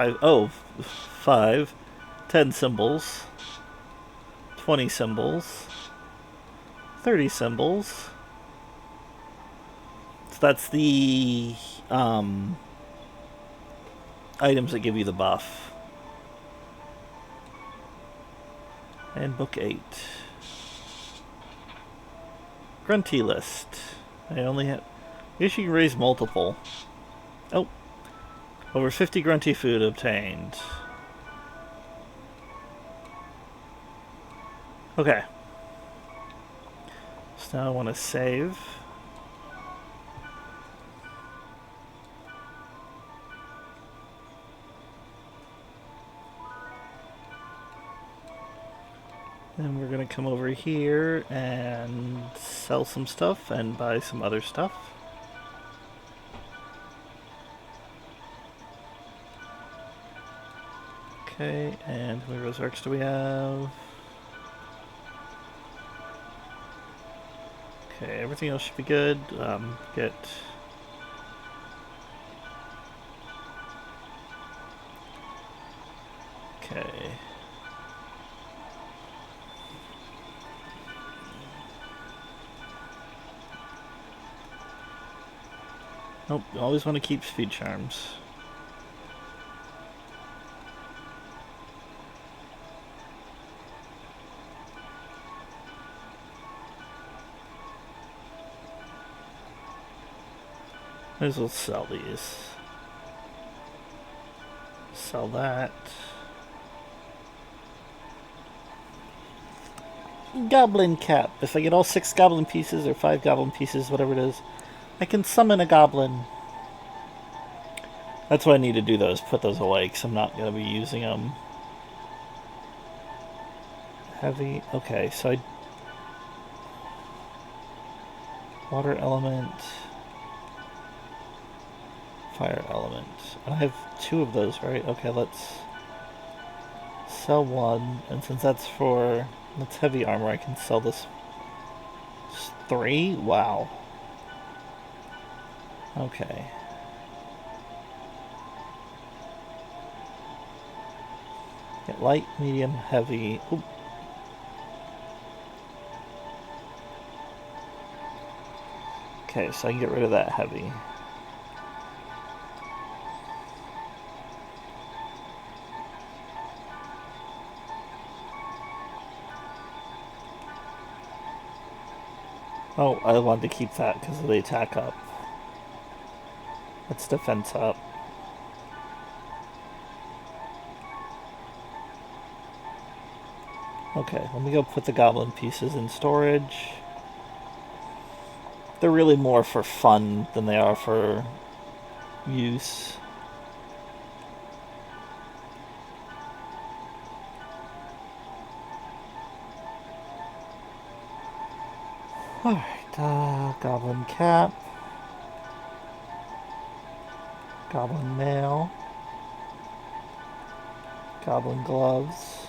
Oh, 5, 10 symbols, 20 symbols, 30 symbols. So that's the um, items that give you the buff. And book 8. Grunty list. I only have. I guess you can raise multiple. Oh, over 50 grunty food obtained. Okay. So now I want to save. Then we're going to come over here and sell some stuff and buy some other stuff. Okay, and how many resurrects do we have? Okay, everything else should be good. Get... Okay. Nope, you always want to keep speed charms. Might as well sell these. Sell that. Goblin cap. If I get all 6 goblin pieces or 5 goblin pieces, whatever it is, I can summon a goblin. That's what I need to do, those. Put those away, because I'm not going to be using them. Heavy. Okay, so I... Water element. Fire element. And I have 2 of those, right? Okay, let's sell 1. And since that's for... That's heavy armor, I can sell this... 3? Wow. Okay. Get light, medium, heavy. Oop. Okay, so I can get rid of that heavy. Oh, I wanted to keep that because of the attack up. Let's defense up. Okay, let me go put the goblin pieces in storage. They're really more for fun than they are for use. Alright, goblin cap. Goblin mail. Goblin gloves.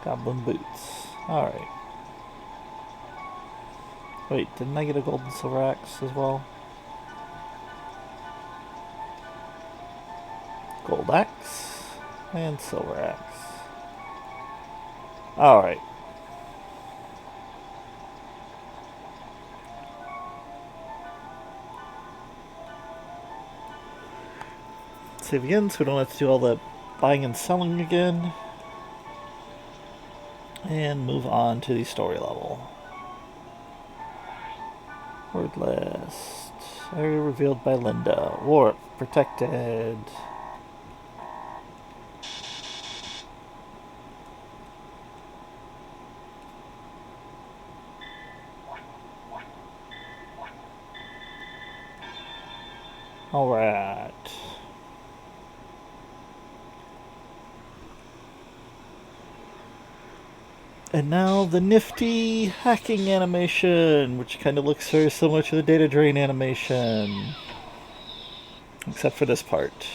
Goblin boots. Alright. Wait, didn't I get a gold and silver axe as well? Gold axe and silver axe. Alright. Save again so we don't have to do all the buying and selling again. And move on to the story level. Word list. Area revealed by Linda. Warp. Protected. Alright. And now the nifty hacking animation, which kind of looks very similar to the data drain animation. Except for this part.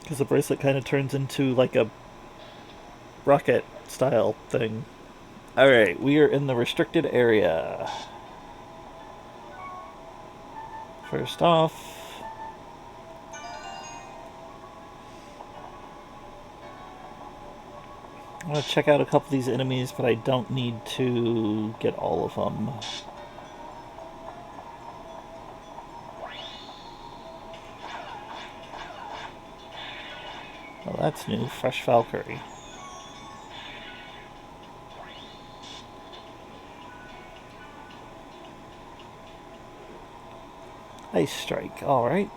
Because the bracelet kind of turns into like a rocket style thing. Alright, we are in the restricted area. First off, I want to check out a couple of these enemies, but I don't need to get all of them. Well, that's new. Fresh Valkyrie. Ice Strike, alright.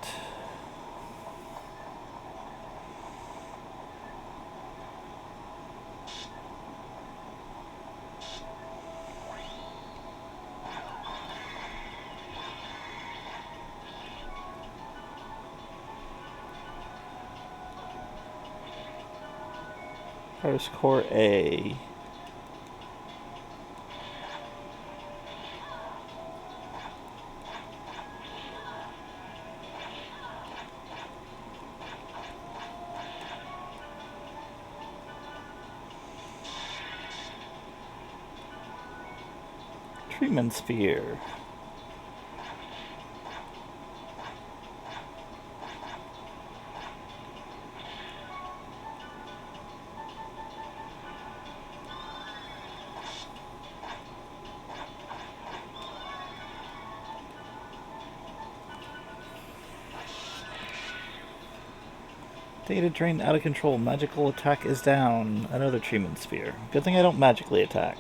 First Core A. Treatment Sphere. Data drain out of control. Magical attack is down. Another treatment sphere. Good thing I don't magically attack.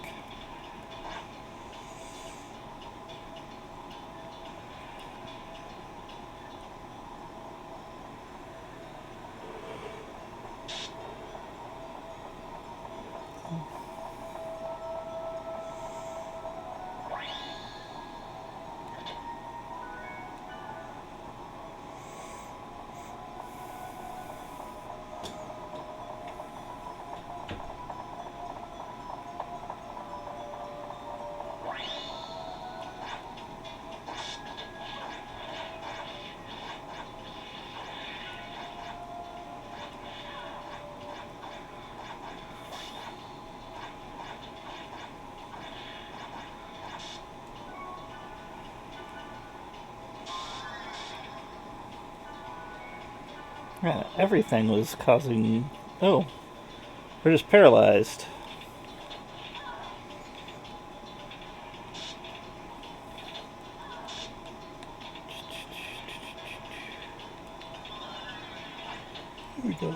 Yeah, everything was causing... Oh, we're just paralyzed. Here we go.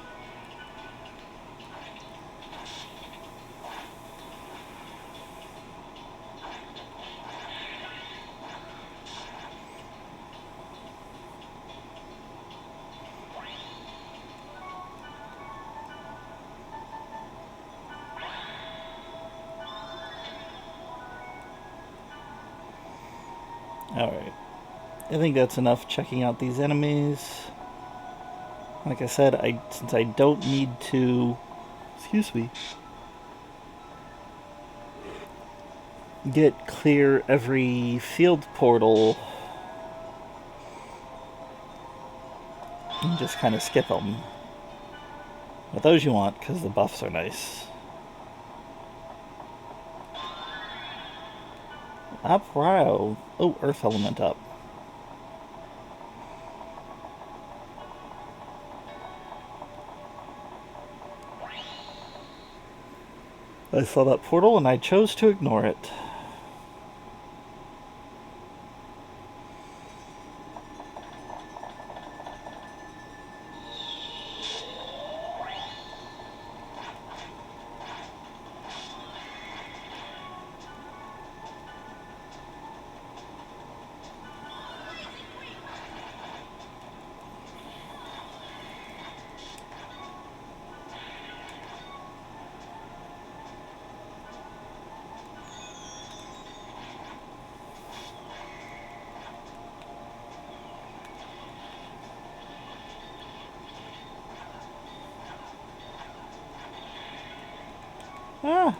Alright. I think that's enough checking out these enemies. Like I said, since I don't need to... Excuse me. Get clear every field portal and just kind of skip them. But those you want, because the buffs are nice. Up, wow. Oh, Earth Element up. I saw that portal and I chose to ignore it. Ah!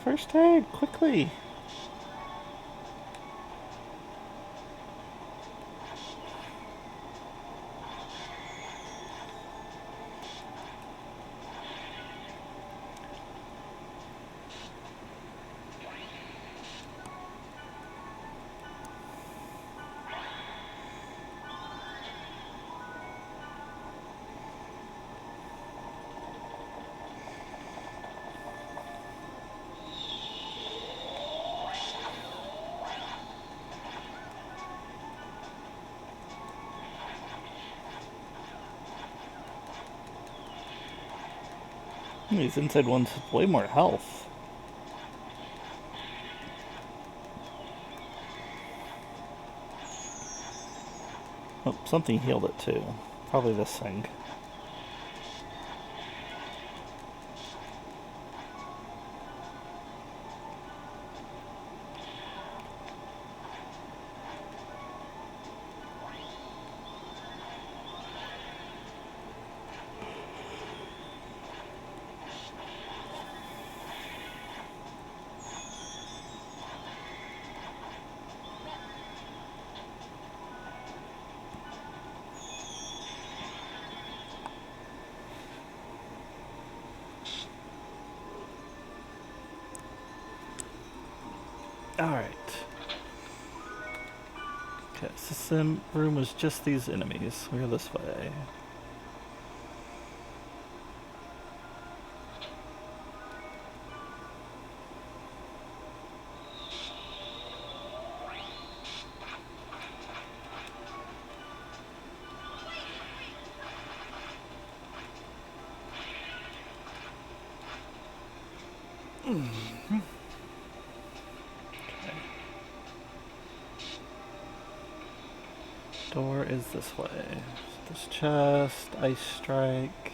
First aid, quickly! These inside ones have way more health. Oh, something healed it too. Probably this thing. Alright. Okay, so this room was just these enemies. We go this way. Door is this way. This chest, ice strike,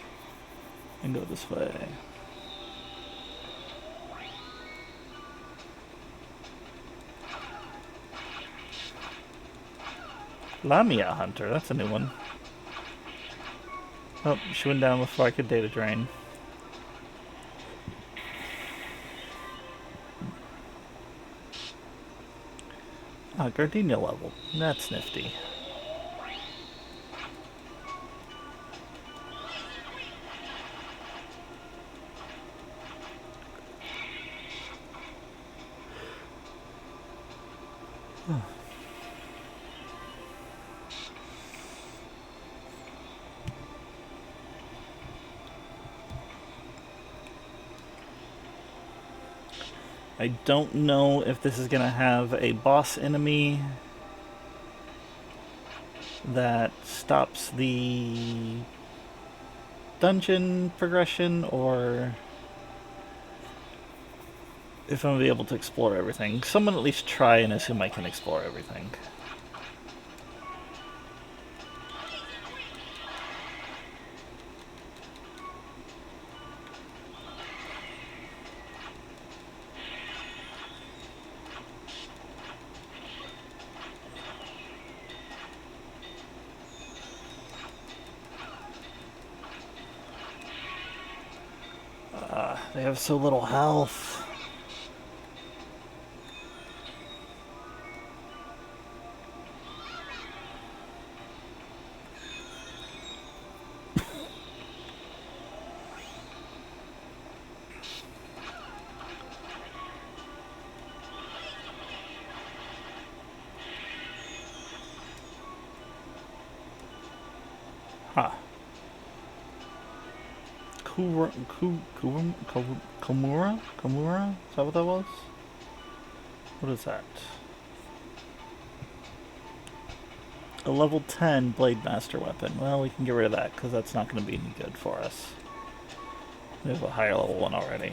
and go this way. Lamia Hunter, that's a new one. Oh, she went down before I could data drain. Ah, Gardenia level. That's nifty. I don't know if this is going to have a boss enemy that stops the dungeon progression, or if I'm going to be able to explore everything. Someone at least try and assume I can explore everything. They have so little health. Huh. Komura? Is that what that was? What is that? A level 10 Blade Master weapon. Well, we can get rid of that because that's not going to be any good for us. We have a higher level one already.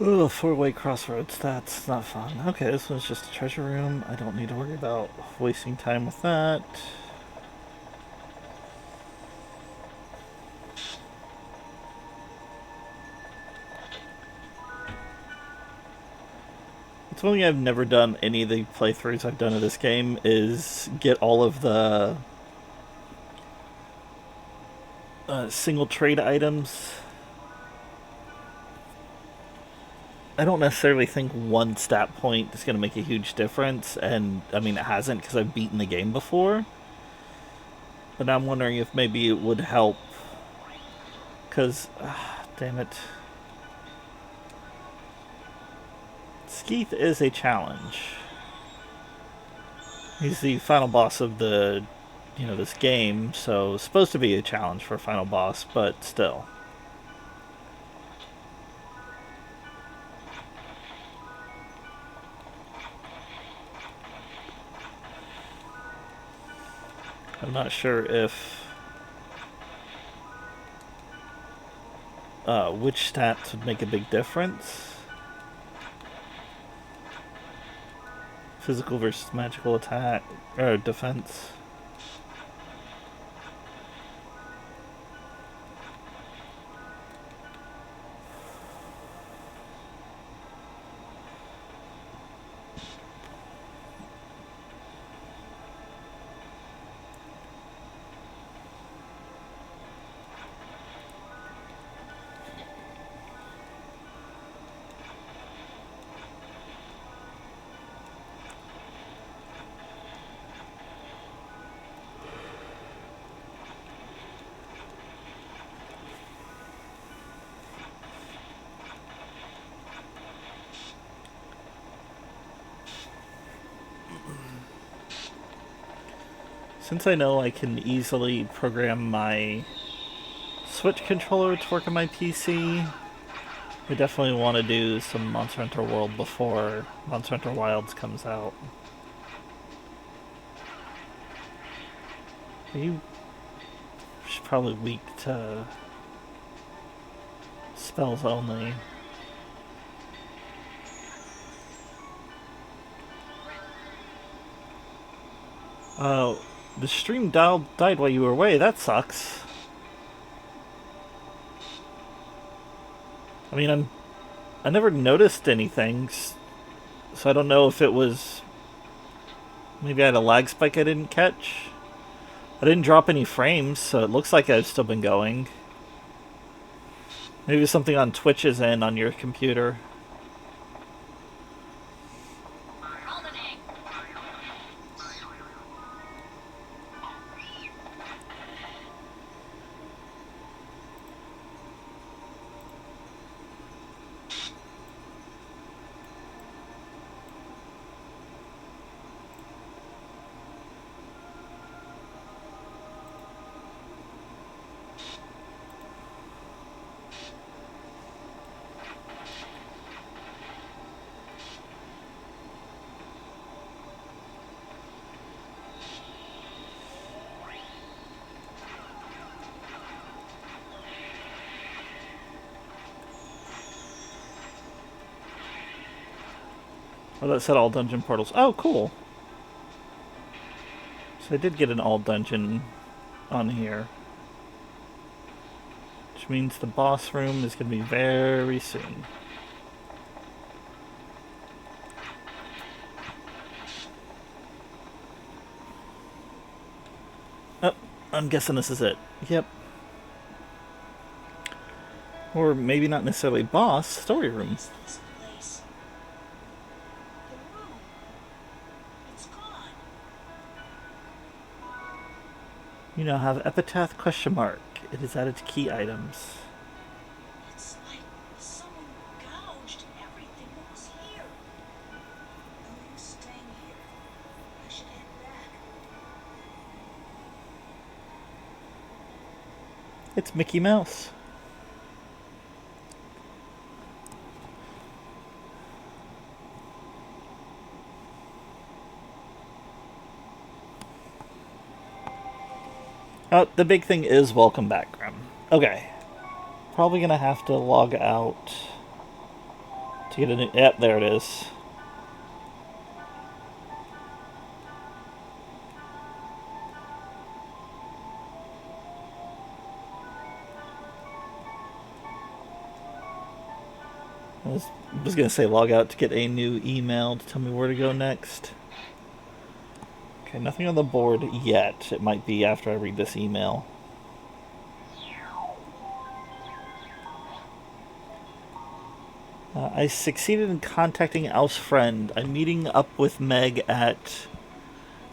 Ugh, four-way crossroads. That's not fun. Okay, this one's just a treasure room. I don't need to worry about wasting time with that. It's one thing I've never done any of the playthroughs I've done of this game is get all of the single trade items. I don't necessarily think one stat point is going to make a huge difference, and I mean it hasn't because I've beaten the game before. But I'm wondering if maybe it would help, because, damn it, Skeeth is a challenge. He's the final boss of the, this game, so it's supposed to be a challenge for a final boss, but still. I'm not sure if which stats would make a big difference. Physical versus magical attack or defense. Since I know I can easily program my Switch controller to work on my PC, I definitely want to do some Monster Hunter World before Monster Hunter Wilds comes out. You should probably weak to spells only. Oh, the stream died while you were away. That sucks. I mean, I never noticed anything, so I don't know if it was... Maybe I had a lag spike I didn't catch. I didn't drop any frames, so it looks like I've still been going. Maybe something on Twitch's end on your computer. Oh, that said all dungeon portals. Oh, cool. So I did get an all dungeon on here. Which means the boss room is going to be very soon. Oh, I'm guessing this is it. Yep. Or maybe not necessarily boss, story room. You now have epitaph question mark. It is added to key items. It's like someone gouged everything that was here. I'm staying here. I should head back. It's Mickey Mouse. The big thing is welcome back, Grim. Okay. Probably gonna have to log out To get a new... Yep, there it is. I was going to say log out to get a new email to tell me where to go next. Okay, nothing on the board yet. It might be after I read this email. I succeeded in contacting Al's friend. I'm meeting up with Meg at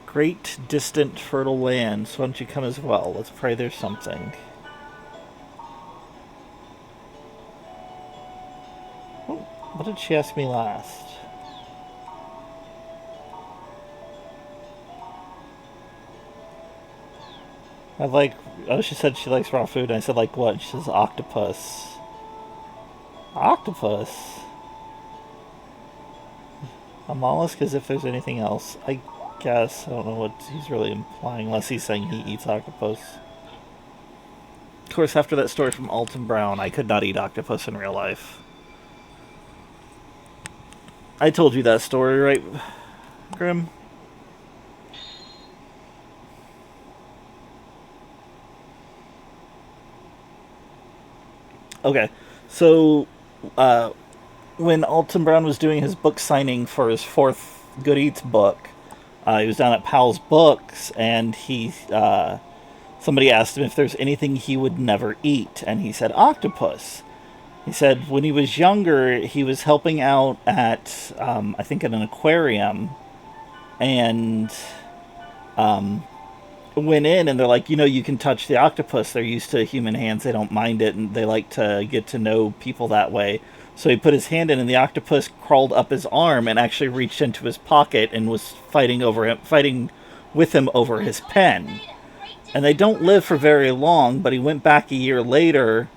Great Distant Fertile Land, so why don't you come as well? Let's pray there's something. Oh, what did she ask me last? I like... Oh, she said she likes raw food, and I said, like what? She says octopus. Octopus? A mollusk as if there's anything else. I guess. I don't know what he's really implying, unless he's saying he eats octopus. Of course, after that story from Alton Brown, I could not eat octopus in real life. I told you that story, right, Grim? Okay, so when Alton Brown was doing his book signing for his fourth Good Eats book, he was down at Powell's Books, and somebody asked him if there's anything he would never eat, and he said octopus. He said when he was younger, he was helping out at, I think, at an aquarium, and went in, and they're like, you can touch the octopus. They're used to human hands. They don't mind it, and they like to get to know people that way. So he put his hand in, and the octopus crawled up his arm and actually reached into his pocket and was fighting with him over his pen. And they don't live for very long, but he went back a year later,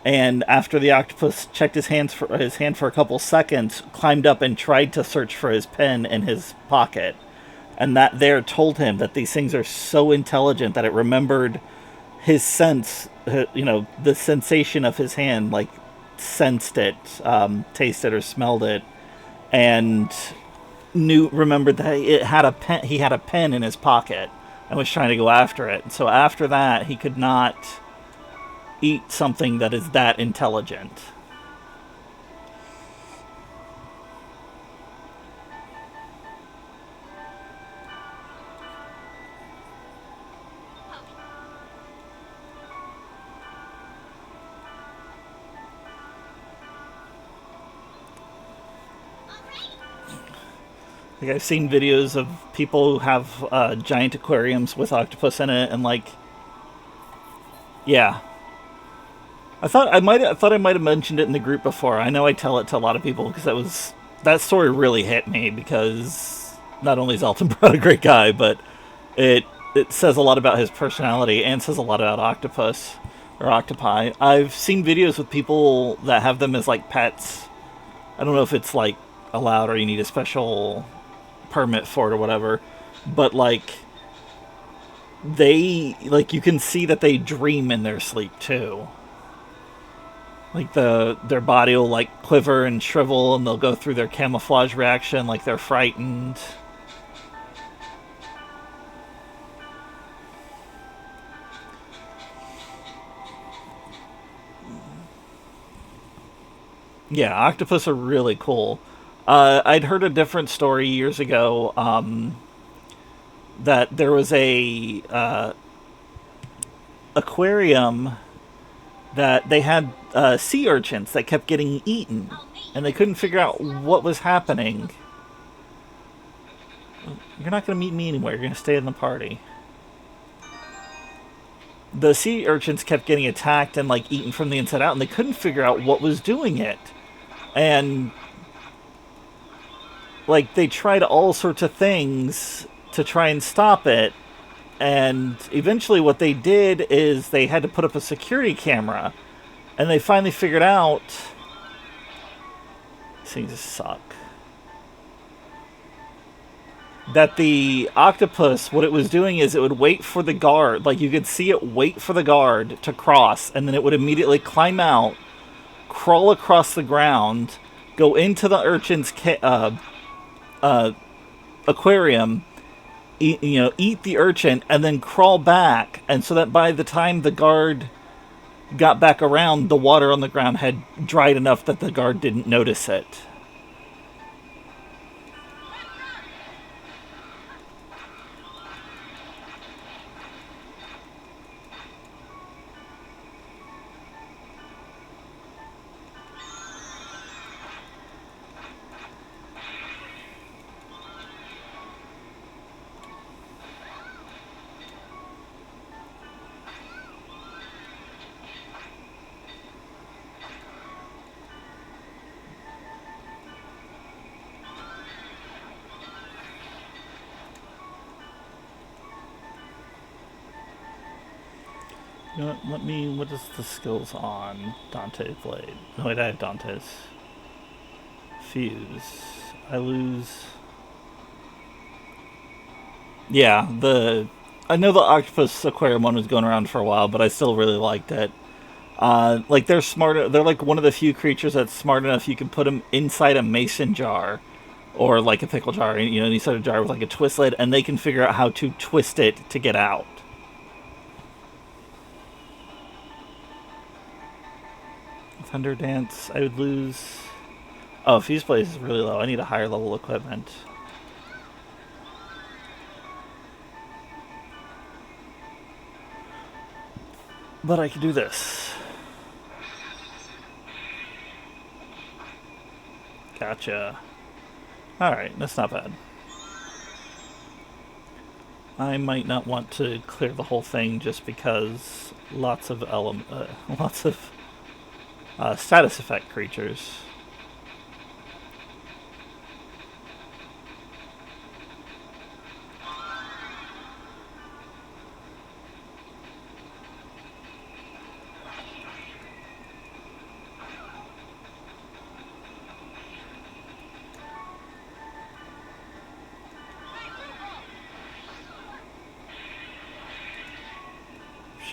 and after the octopus checked his hand for a couple seconds, climbed up and tried to search for his pen in his pocket. And that there told him that these things are so intelligent that it remembered his sense, the sensation of his hand, like sensed it, tasted or smelled it, and remembered that it had a pen. He had a pen in his pocket and was trying to go after it. So after that, he could not eat something that is that intelligent. Like, I've seen videos of people who have giant aquariums with octopus in it, and like, yeah. I might have mentioned it in the group before. I know I tell it to a lot of people because that story really hit me, because not only is Alton Brown a great guy, but it says a lot about his personality and says a lot about octopus or octopi. I've seen videos with people that have them as like pets. I don't know if it's like allowed or you need a special permit for it or whatever, but like you can see that they dream in their sleep too. Like their body will like quiver and shrivel, and they'll go through their camouflage reaction like they're frightened. Yeah, octopus are really cool. I'd heard a different story years ago, that there was a aquarium that they had sea urchins that kept getting eaten, and they couldn't figure out what was happening. You're not going to meet me anywhere. You're going to stay in the party. The sea urchins kept getting attacked and like eaten from the inside out, and they couldn't figure out what was doing it. And like they tried all sorts of things to try and stop it, and eventually what they did is they had to put up a security camera, and they finally figured out these things suck, that the octopus, what it was doing is it would wait for the guard, like you could see it wait for the guard to cross, and then it would immediately climb out, crawl across the ground, go into the urchin's aquarium, eat the urchin, and then crawl back, and so that by the time the guard got back around, the water on the ground had dried enough that the guard didn't notice it. You know what, what is the skills on Dante's Blade? No, wait, I have Dante's. Fuse. I lose. Yeah, I know the Octopus Aquarium one was going around for a while, but I still really liked it. Like they're smart. They're like one of the few creatures that's smart enough you can put them inside a mason jar, or like a pickle jar. Any sort of jar with like a twist lid, and they can figure out how to twist it to get out. Thunder Dance. I would lose. Oh, Fuse Blaze is really low. I need a higher level equipment. But I can do this. Gotcha. Alright, that's not bad. I might not want to clear the whole thing just because lots of status effect creatures.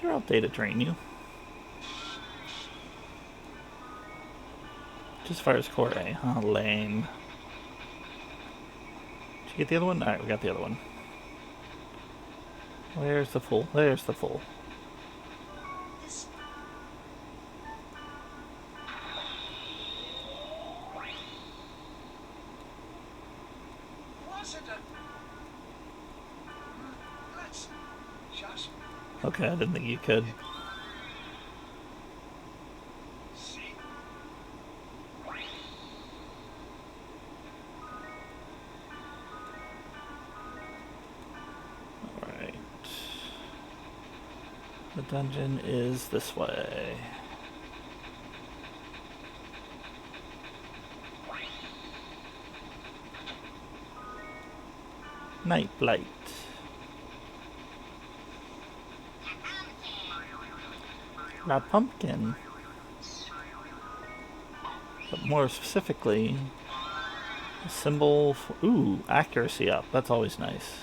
Sure, I'll data drain you. Just fires core A. Oh, lame. Did you get the other one? Alright, we got the other one. Where's the fool? There's the fool. Okay, I didn't think you could. Alright. The dungeon is this way. Night Blight. La pumpkin. But more specifically, a symbol for, ooh, accuracy up. That's always nice.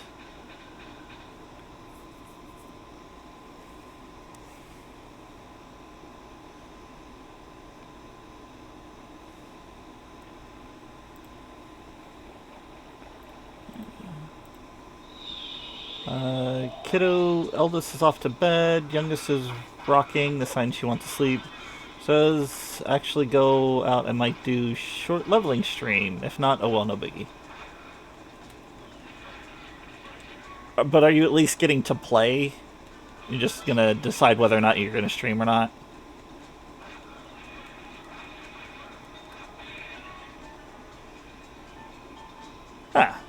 Kiddo, eldest is off to bed, youngest is rocking, the sign she wants to sleep. Says actually go out and might do short leveling stream. If not, oh well, no biggie. But are you at least getting to play? You're just gonna decide whether or not you're gonna stream or not? Ah.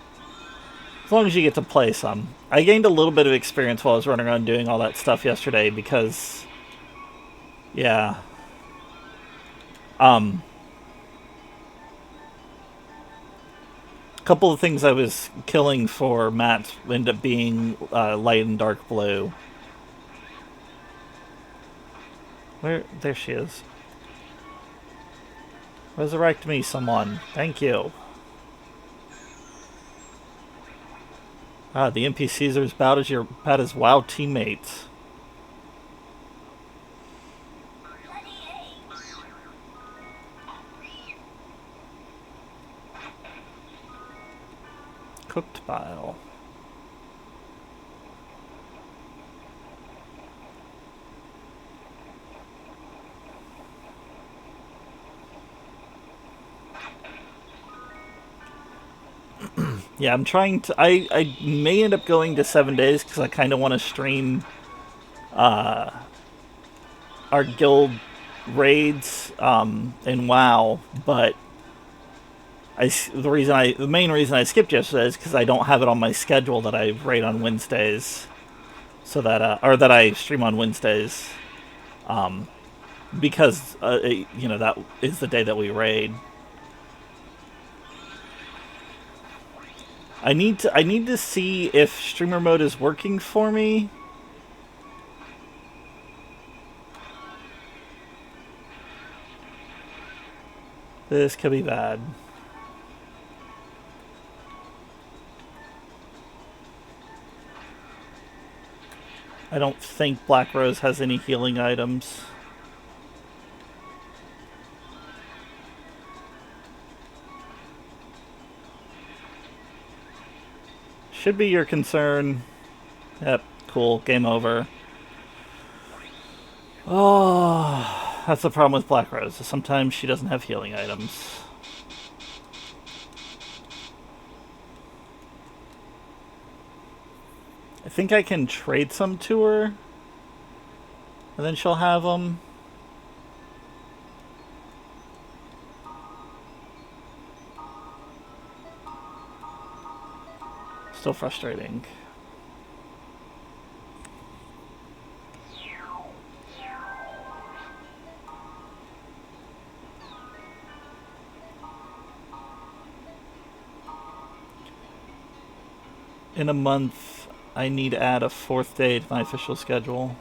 As long as you get to play some. I gained a little bit of experience while I was running around doing all that stuff yesterday because... Yeah. A couple of things I was killing for Matt ended up being light and dark blue. Where? There she is. Resurrect me, someone. Thank you. Ah, the NPCs are as bad as WoW teammates. Cooked bile. Yeah, I'm trying to. I may end up going to 7 days because I kind of want to stream our guild raids in WoW, but the main reason I skipped yesterday is because I don't have it on my schedule that I raid on Wednesdays, so that or that I stream on Wednesdays, because that is the day that we raid. I need to see if streamer mode is working for me. This could be bad. I don't think Black Rose has any healing items. Should be your concern. Yep, cool. Game over. Oh, that's the problem with Black Rose. Sometimes she doesn't have healing items. I think I can trade some to her, and then she'll have them. Still frustrating. In a month, I need to add a fourth day to my official schedule.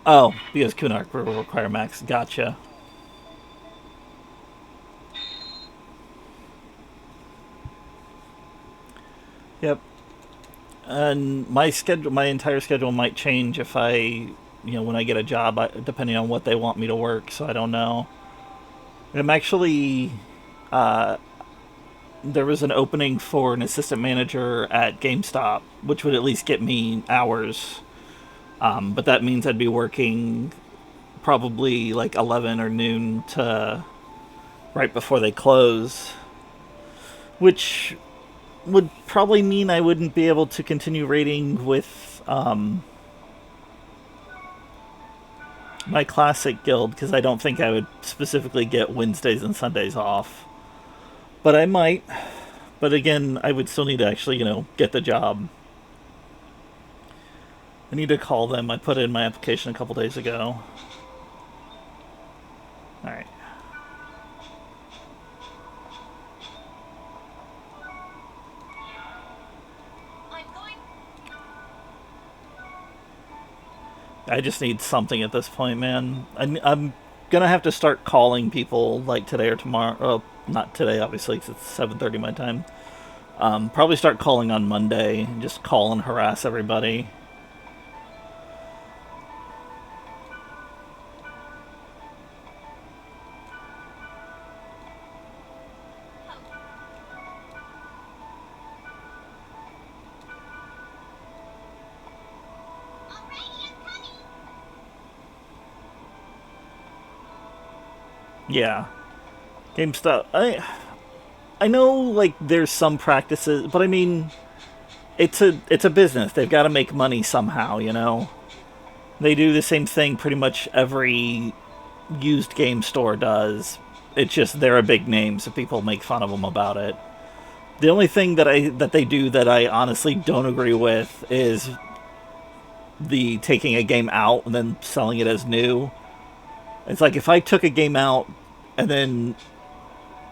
Oh, because Kunark will require max. Gotcha. Yep. And my entire schedule might change if when I get a job, depending on what they want me to work. So I don't know. I'm actually, uh, there was an opening for an assistant manager at GameStop, which would at least get me hours. But that means I'd be working probably like 11 or noon to right before they close, which would probably mean I wouldn't be able to continue raiding with my classic guild because I don't think I would specifically get Wednesdays and Sundays off. But I might. But again, I would still need to actually, get the job. I need to call them. I put in my application a couple days ago. Alright. I just need something at this point, man. I'm gonna have to start calling people like today or tomorrow. Oh, not today, obviously, because it's 7:30 my time. Probably start calling on Monday and just call and harass everybody. Yeah, GameStop. I know like there's some practices, but I mean it's a business. They've got to make money somehow. They do the same thing pretty much every used game store does. It's just they're a big name, so people make fun of them about it. The only thing that they do that I honestly don't agree with is the taking a game out and then selling it as new. It's like if I took a game out and then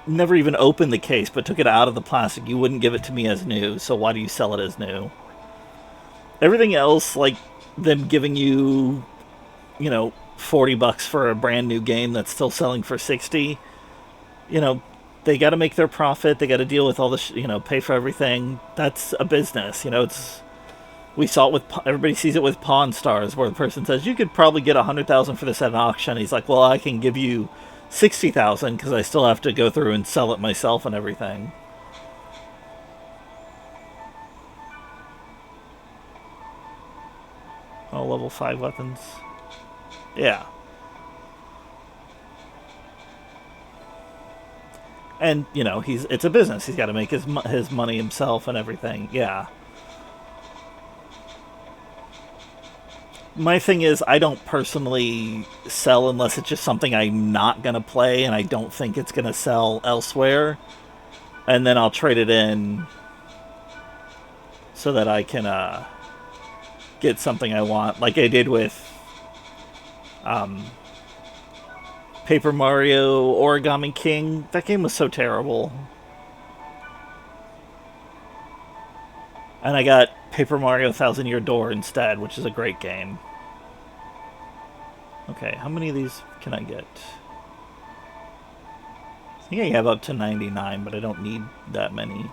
never even opened the case but took it out of the plastic, you wouldn't give it to me as new, so why do you sell it as new? Everything else, like them giving you, $40 for a brand new game that's still selling for 60, you know, they got to make their profit. They got to deal with all the, pay for everything. That's a business. It's We saw it with everybody sees it with Pawn Stars, where the person says you could probably get 100,000 for this at an auction. He's like, well, I can give you 60,000 because I still have to go through and sell it myself and everything. Oh, level 5 weapons. Yeah. And, you know, it's a business. He's got to make his money himself and everything. Yeah. My thing is, I don't personally sell unless it's just something I'm not going to play and I don't think it's going to sell elsewhere. And then I'll trade it in so that I can get something I want, like I did with um, Paper Mario Origami King. That game was so terrible. And I got Paper Mario Thousand Year Door instead, which is a great game. Okay, how many of these can I get? I think I have up to 99, but I don't need that many.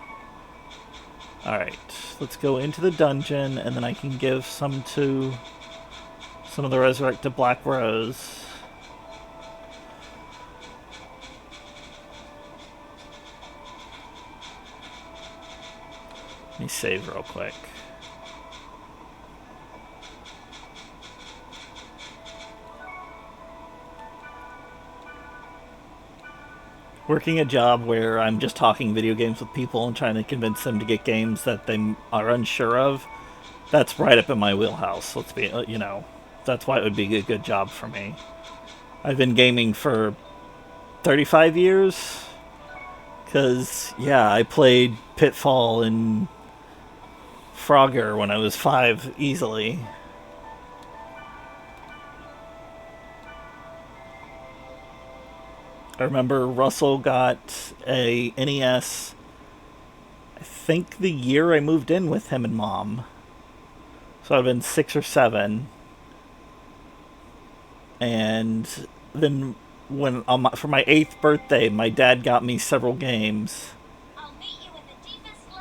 Alright, let's go into the dungeon, and then I can give some to some of the resurrected Black Rose. Let me save real quick. Working a job where I'm just talking video games with people and trying to convince them to get games that they are unsure of, that's right up in my wheelhouse. Let's be, that's why it would be a good job for me. I've been gaming for 35 years. Because, yeah, I played Pitfall and Frogger when I was 5 easily. I remember Russell got a NES, I think the year I moved in with him and Mom. So I've been 6 or 7. And then for my 8th birthday, my dad got me several games. I'll meet you at the deepest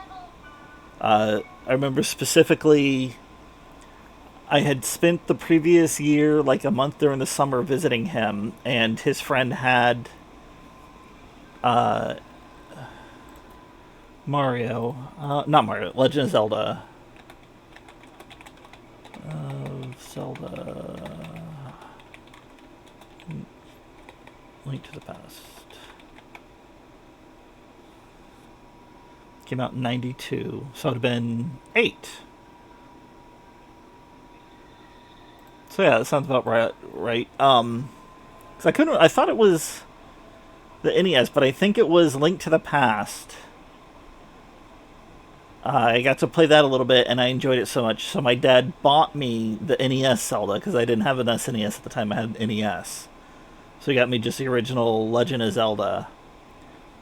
level. I remember specifically I had spent the previous year, like a month during the summer, visiting him, and his friend had uh, not Mario, Legend of Zelda. Zelda. Link to the Past. Came out in 92, so it would have been 8. So yeah, that sounds about right. 'Cause I thought it was the NES, but I think it was Link to the Past. I got to play that a little bit, and I enjoyed it so much. So my dad bought me the NES Zelda because I didn't have an SNES at the time. I had an NES, so he got me just the original Legend of Zelda.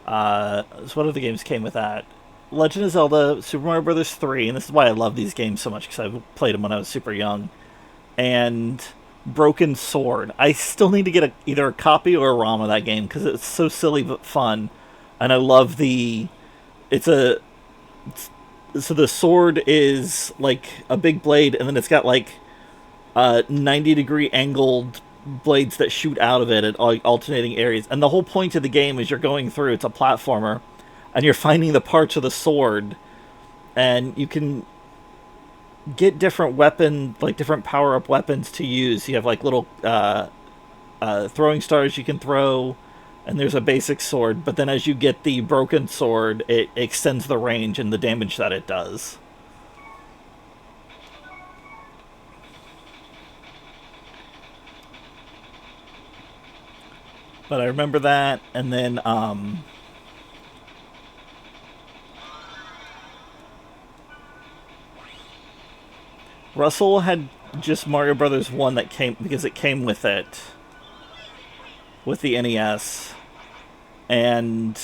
So what other games came with that? Legend of Zelda, Super Mario Brothers 3, and this is why I love these games so much because I played them when I was super young. And Broken Sword. I still need to get either a copy or a ROM of that game because it's so silly but fun, and I love the. It's a. So the sword is like a big blade, and then it's got like 90-degree angled blades that shoot out of it at alternating areas. And the whole point of the game is you're going through. It's a platformer, and you're finding the parts of the sword, and you can get different like different power-up weapons to use. You have like little throwing stars you can throw, and there's a basic sword, but then as you get the broken sword, it extends the range and the damage that it does. But I remember that, and then Russell had just Mario Brothers 1 that came because it came with it, with the NES, and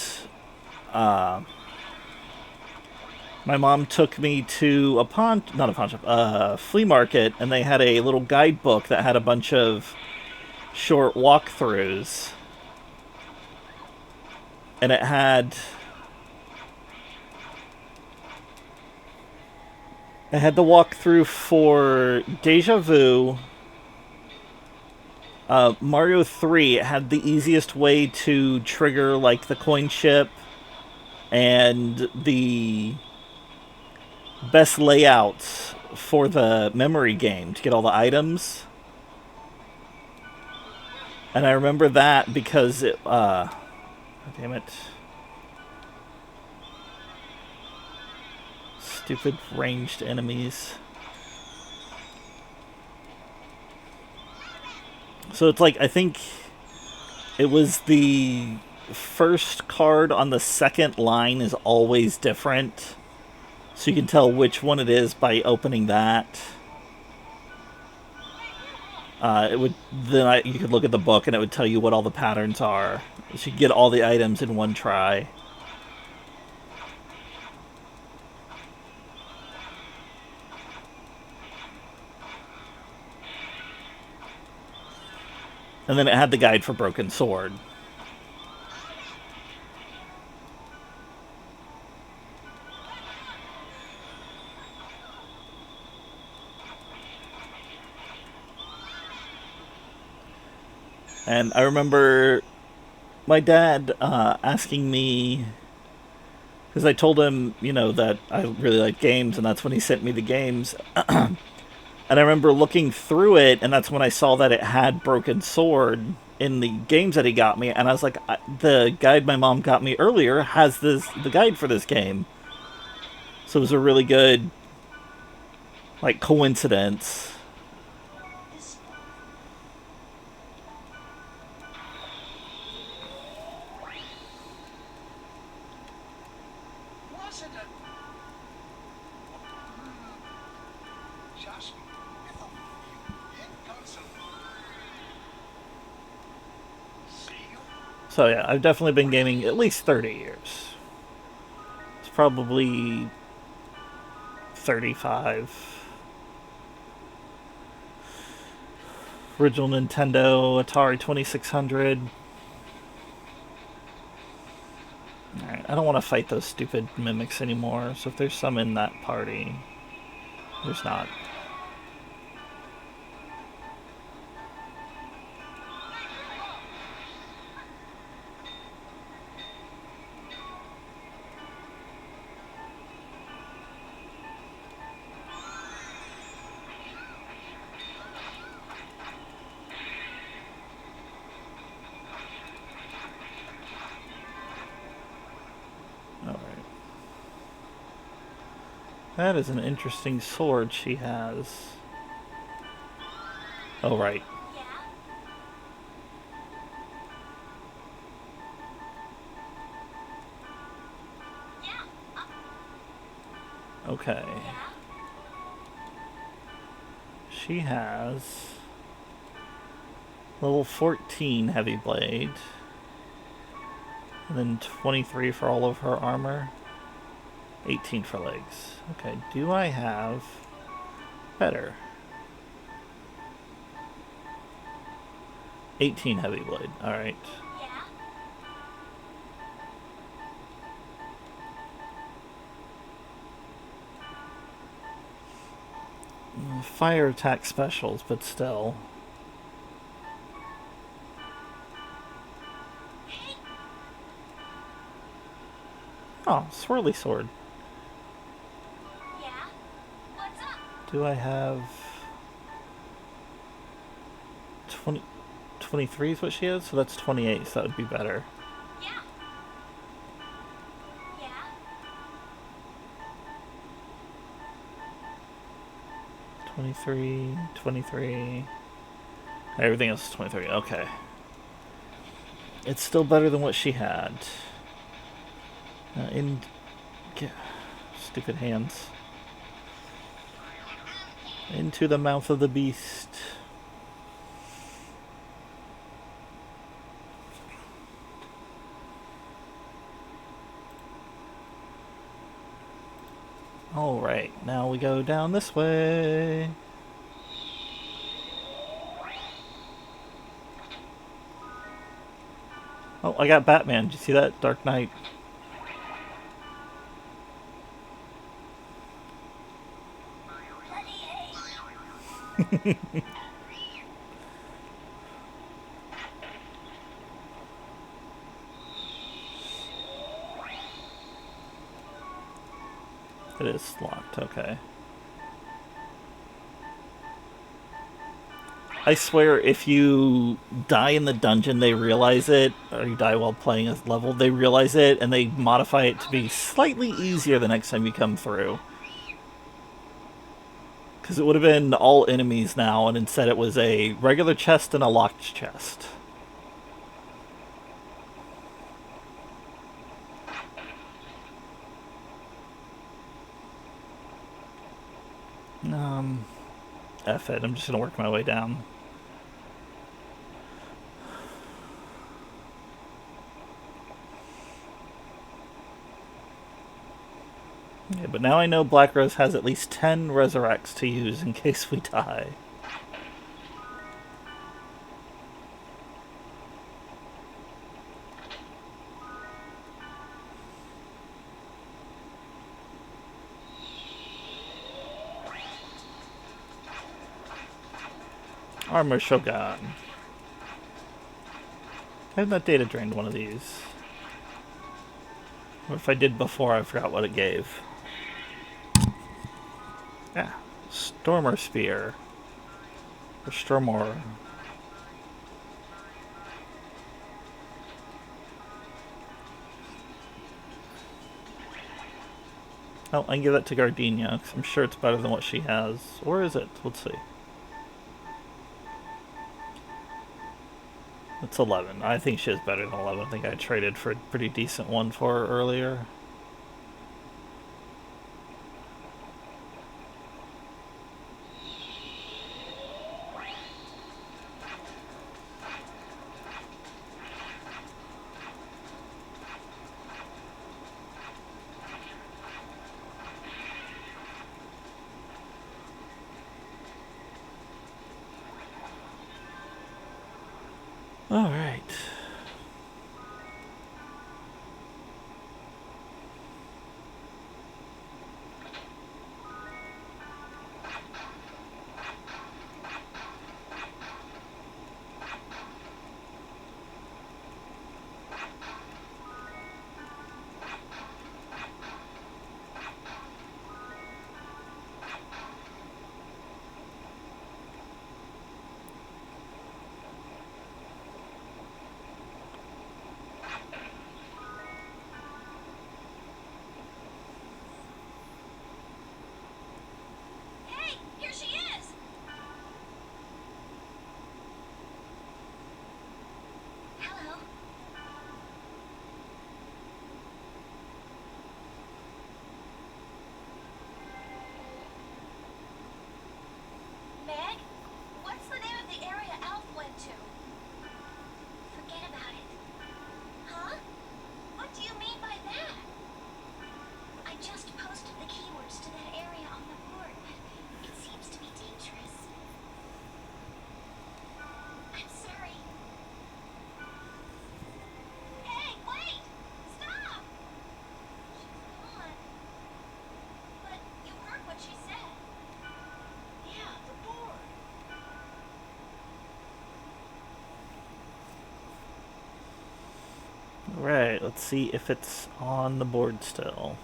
my mom took me to not a pawn shop, flea market, and they had a little guidebook that had a bunch of short walkthroughs, and it I had the walkthrough for Deja Vu. Mario 3 had the easiest way to trigger like the coin chip and the best layouts for the memory game to get all the items. And I remember that because it damn it. Stupid ranged enemies. So it's like I think it was the first card on the second line is always different. So you can tell which one it is by opening that. It would then you could look at the book and it would tell you what all the patterns are. So you could get all the items in one try. And then it had the guide for Broken Sword. And I remember my dad asking me, because I told him, that I really like games, and that's when he sent me the games. And I remember looking through it, and that's when I saw that it had Broken Sword in the games that he got me, and I was like, the guide my mom got me earlier has the guide for this game. So it was a really good, like, coincidence. This wasn't a. Just see you. So yeah, I've definitely been gaming at least 30 years. It's probably 35. Original Nintendo, Atari 2600. Alright, I don't want to fight those stupid mimics anymore, so if there's some in that party, there's not. Alright. That is an interesting sword she has. Oh, right. Okay. She has level 14 heavy blade. And then 23 for all of her armor. 18 for legs. Okay, do I have better? 18 heavy blade. Alright. Fire attack specials, but still. Oh, swirly sword. Yeah. What's up? Do I have 20, 23 is what she has? So that's 28, so that would be better. Yeah. Yeah. 23, 23. Everything else is 23. Okay. It's still better than what she had. In stupid hands. Into the mouth of the beast. Alright, now we go down this way. Oh, I got Batman. Did you see that? Dark Knight. It is locked, okay. I swear, if you die in the dungeon, they realize it, or you die while playing a level, they realize it, and they modify it to be slightly easier the next time you come through. Because it would have been all enemies now, and instead it was a regular chest and a locked chest. Um, F it, I'm just gonna work my way down. Yeah, but now I know Black Rose has at least 10 resurrects to use in case we die. Armor Shogun. I have not data drained one of these. Or if I did before, I forgot what it gave. Yeah. Stormer Spear. Or Stormor. Oh, I can give that to Gardenia, because I'm sure it's better than what she has. Or is it? Let's see. It's 11. I think she has better than 11. I think I traded for a pretty decent one for her earlier. Alright. Hey, here she is! Hello. Meg? What's the name of the area Alf went to? Forget about it. Huh? What do you mean by that? I just posted the keywords to that area on the board, but it seems to be dangerous. I'm sorry. Hey, wait! Stop! She's gone. But you heard what she said. Yeah, the board. Right, let's see if it's on the board still.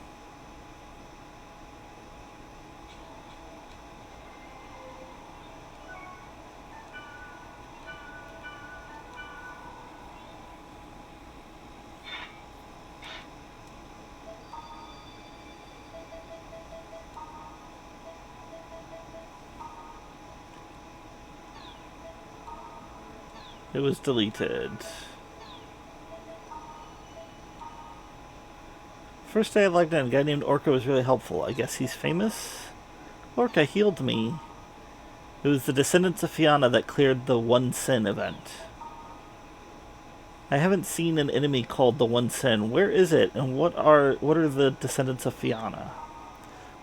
It was deleted. First day I logged in, a guy named Orca was really helpful. I guess he's famous? Orca healed me. It was the descendants of Fianna that cleared the One Sin event. I haven't seen an enemy called the One Sin. Where is it, and what are the descendants of Fianna?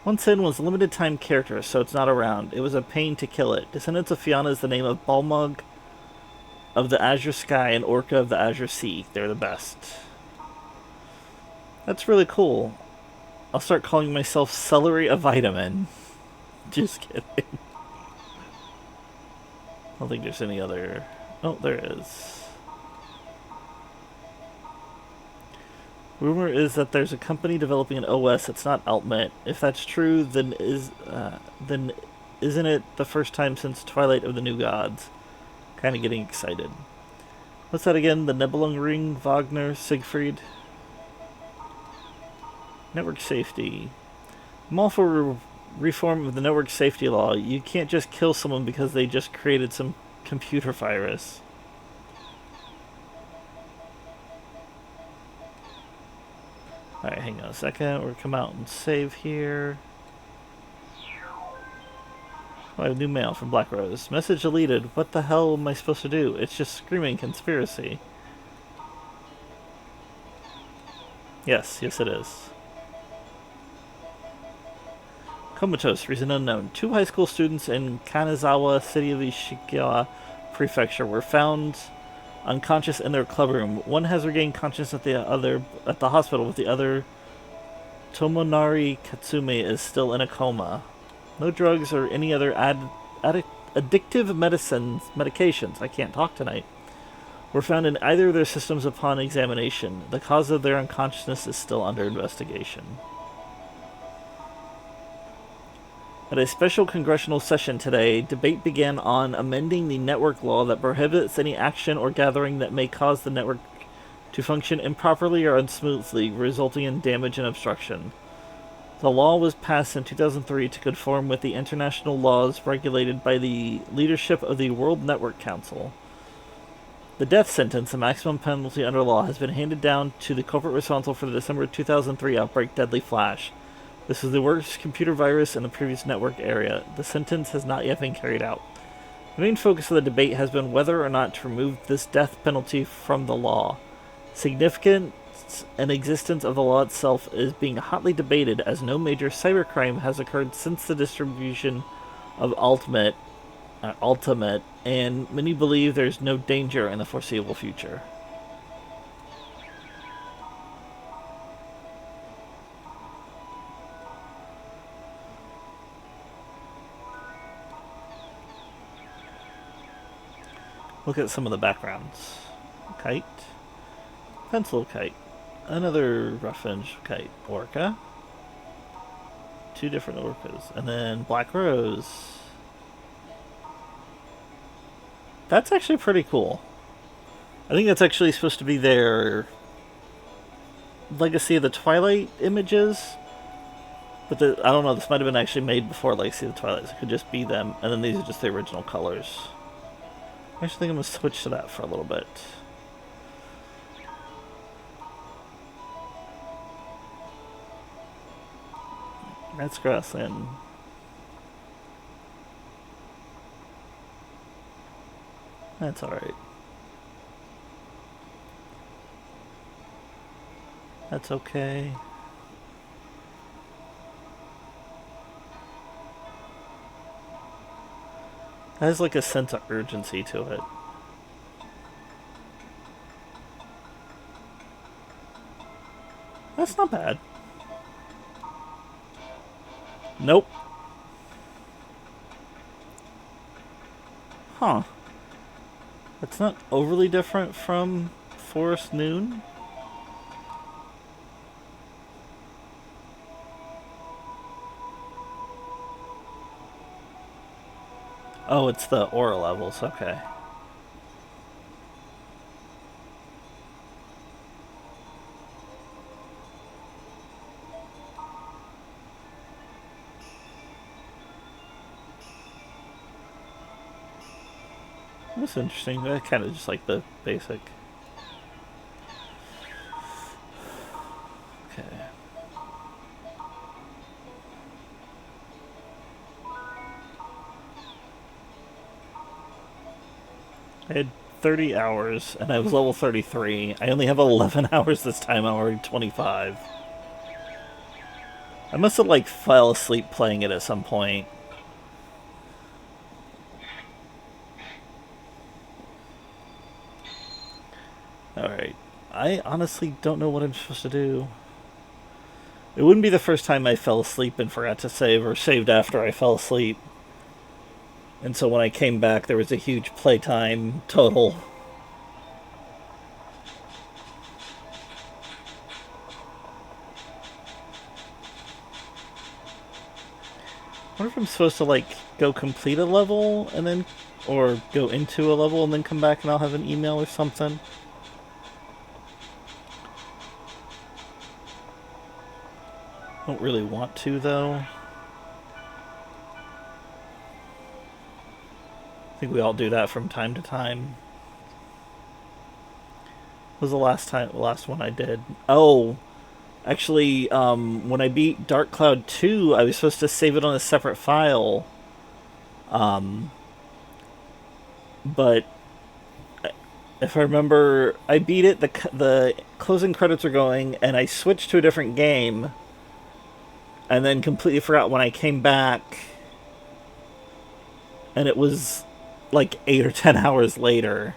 One Sin was a limited time character, so it's not around. It was a pain to kill it. Descendants of Fianna is the name of Balmug of the Azure Sky and Orca of the Azure Sea. They're the best. That's really cool. I'll start calling myself Celery a Vitamin. Just kidding. I don't think there's any other... Oh, there is. Rumor is that there's a company developing an OS that's not Altmet. If that's true, then isn't it the first time since Twilight of the New Gods? Kind of getting excited. What's that again? The Nibelung Ring, Wagner, Siegfried? Network safety. I'm all for reform of the network safety law. You can't just kill someone because they just created some computer virus. Alright, hang on a second. We'll come out and save here. Oh, I have new mail from Black Rose. Message deleted. What the hell am I supposed to do? It's just screaming conspiracy. Yes, yes it is. Comatose, reason unknown. 2 high school students in Kanazawa, city of Ishikawa Prefecture, were found unconscious in their clubroom. One has regained consciousness at the hospital, with the other, Tomonari Katsume, is still in a coma. No drugs or any other addictive medications, I can't talk tonight, were found in either of their systems upon examination. The cause of their unconsciousness is still under investigation. At a special congressional session today, debate began on amending the network law that prohibits any action or gathering that may cause the network to function improperly or unsmoothly, resulting in damage and obstruction. The law was passed in 2003 to conform with the international laws regulated by the leadership of the World Network Council. The death sentence, the maximum penalty under law, has been handed down to the culprit responsible for the December 2003 outbreak, Deadly Flash. This is the worst computer virus in the previous network area. The sentence has not yet been carried out. The main focus of the debate has been whether or not to remove this death penalty from the law. Significance and existence of the law itself is being hotly debated, as no major cybercrime has occurred since the distribution of Ultimate, and many believe there's no danger in the foreseeable future. Look at some of the backgrounds. Kite. Pencil kite. Another rough-edge kite. Orca. 2 different orcas. And then Black Rose. That's actually pretty cool. I think that's actually supposed to be their Legacy of the Twilight images. But I don't know, this might have been actually made before Legacy of the Twilight. So it could just be them. And then these are just the original colors. I actually think I'm going to switch to that for a little bit. That's grassland. That's alright. That's okay. It has like a sense of urgency to it. That's not bad. Nope. Huh. That's not overly different from Forest Noon. Oh, it's the aura levels, okay. That's interesting. That kind of just like the basic. Okay. I had 30 hours, and I was level 33. I only have 11 hours this time. I'm already 25. I must have, like, fell asleep playing it at some point. Alright. I honestly don't know what I'm supposed to do. It wouldn't be the first time I fell asleep and forgot to save, or saved after I fell asleep. And so when I came back, there was a huge playtime total. I wonder if I'm supposed to like go complete a level and then, or go into a level and then come back and I'll have an email or something. Don't really want to though. I think we all do that from time to time. What was last one I did? Oh, actually, when I beat Dark Cloud 2, I was supposed to save it on a separate file. But if I remember, I beat it. The closing credits are going, and I switched to a different game, and then completely forgot when I came back, and it was like 8 or 10 hours later.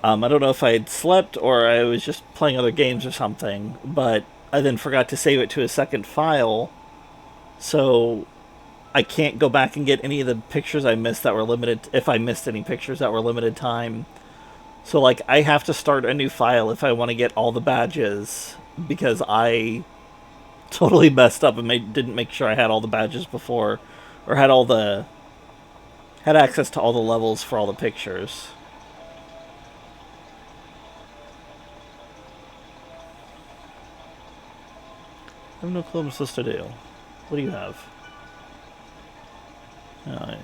I don't know if I had slept or I was just playing other games or something, but I then forgot to save it to a second file, so I can't go back and get any of the pictures I missed that were limited. If I missed any pictures that were limited time, so like I have to start a new file if I want to get all the badges because I totally messed up and didn't make sure I had all the badges before, or had access to all the levels for all the pictures. I have no clue what I'm supposed to do. What do you have? Uh,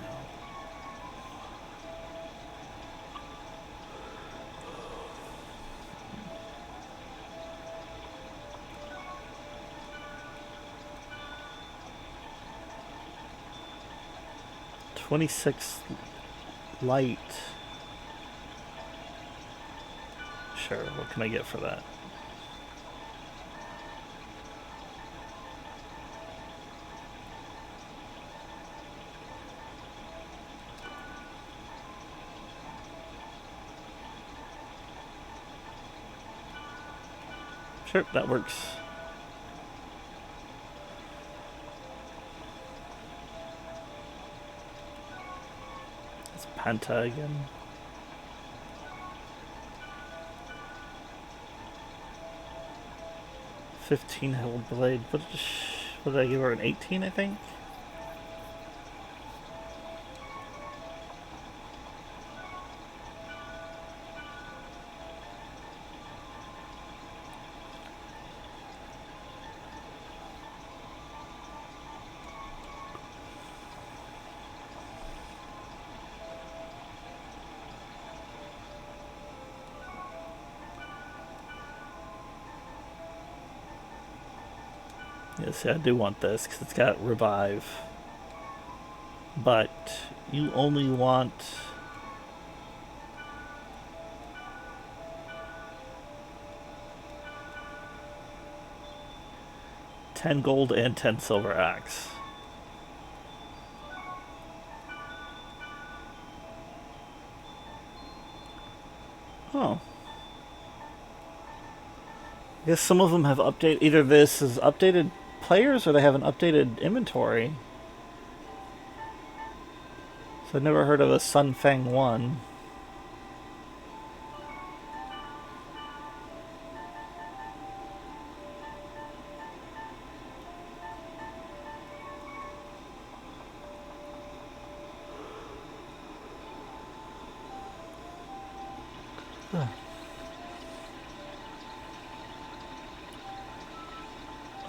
26 light. Sure, what can I get for that? Sure, that works. It's Panta again. $15 held blade. What did I give her? An 18, I think? Yeah, see, I do want this because it's got revive. But you only want 10 gold and 10 silver axe. Oh. I guess some of them have updated. Either this is updated players or they have an updated inventory. So I've never heard of a Sun Fang 1.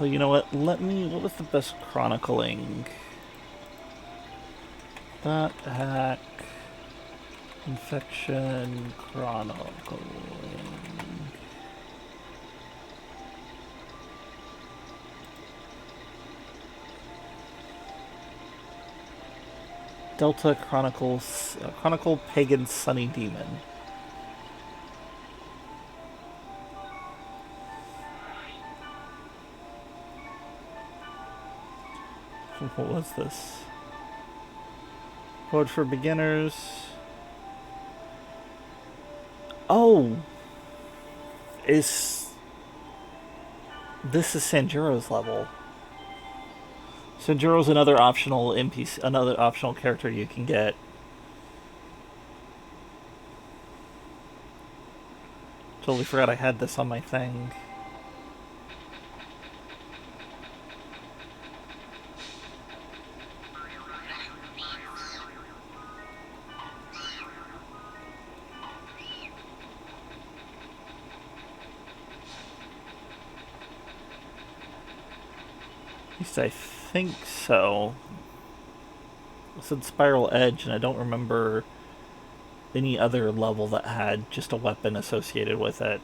Oh, you know what? What was the best chronicling? That hack. Infection chronicling. Delta Chronicles. Chronicle Pagan Sunny Demon. What was this? Code for beginners. Oh! This is Sanjuro's level. Sanjuro's another optional NPC, another optional character you can get. Totally forgot I had this on my thing. At least I think so. It said Spiral Edge, and I don't remember any other level that had just a weapon associated with it,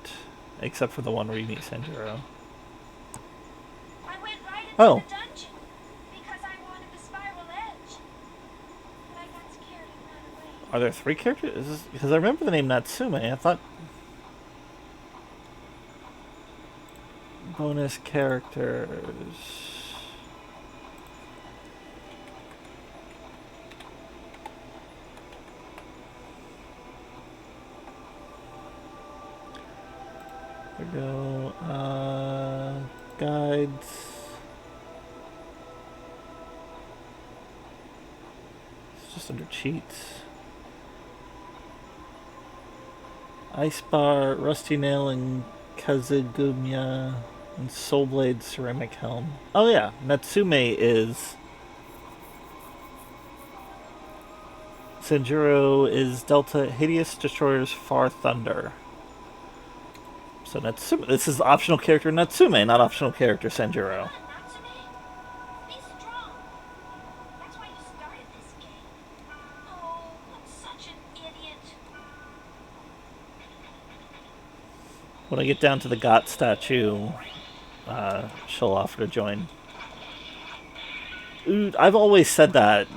except for the one where you meet Sanjuro. I went right into Oh, the dungeon because I wanted the spiral edge. But I got scared and ran away. are there three characters? Because I remember the name Natsume. I thought bonus characters. There we go. Guides. It's just under cheats. Ice Bar, Rusty Nail, and Kazugumya, and Soulblade Ceramic Helm. Oh yeah, Natsume is... Sanjuro is Delta Hideous Destroyer's Far Thunder. So Natsume, this is optional character Natsume, not optional character Sanjuro. Come on, Natsume. Be strong. That's why you started this game. Oh, I'm such an idiot. When I get down to the Got statue, she'll offer to join. Ooh, I've always said that.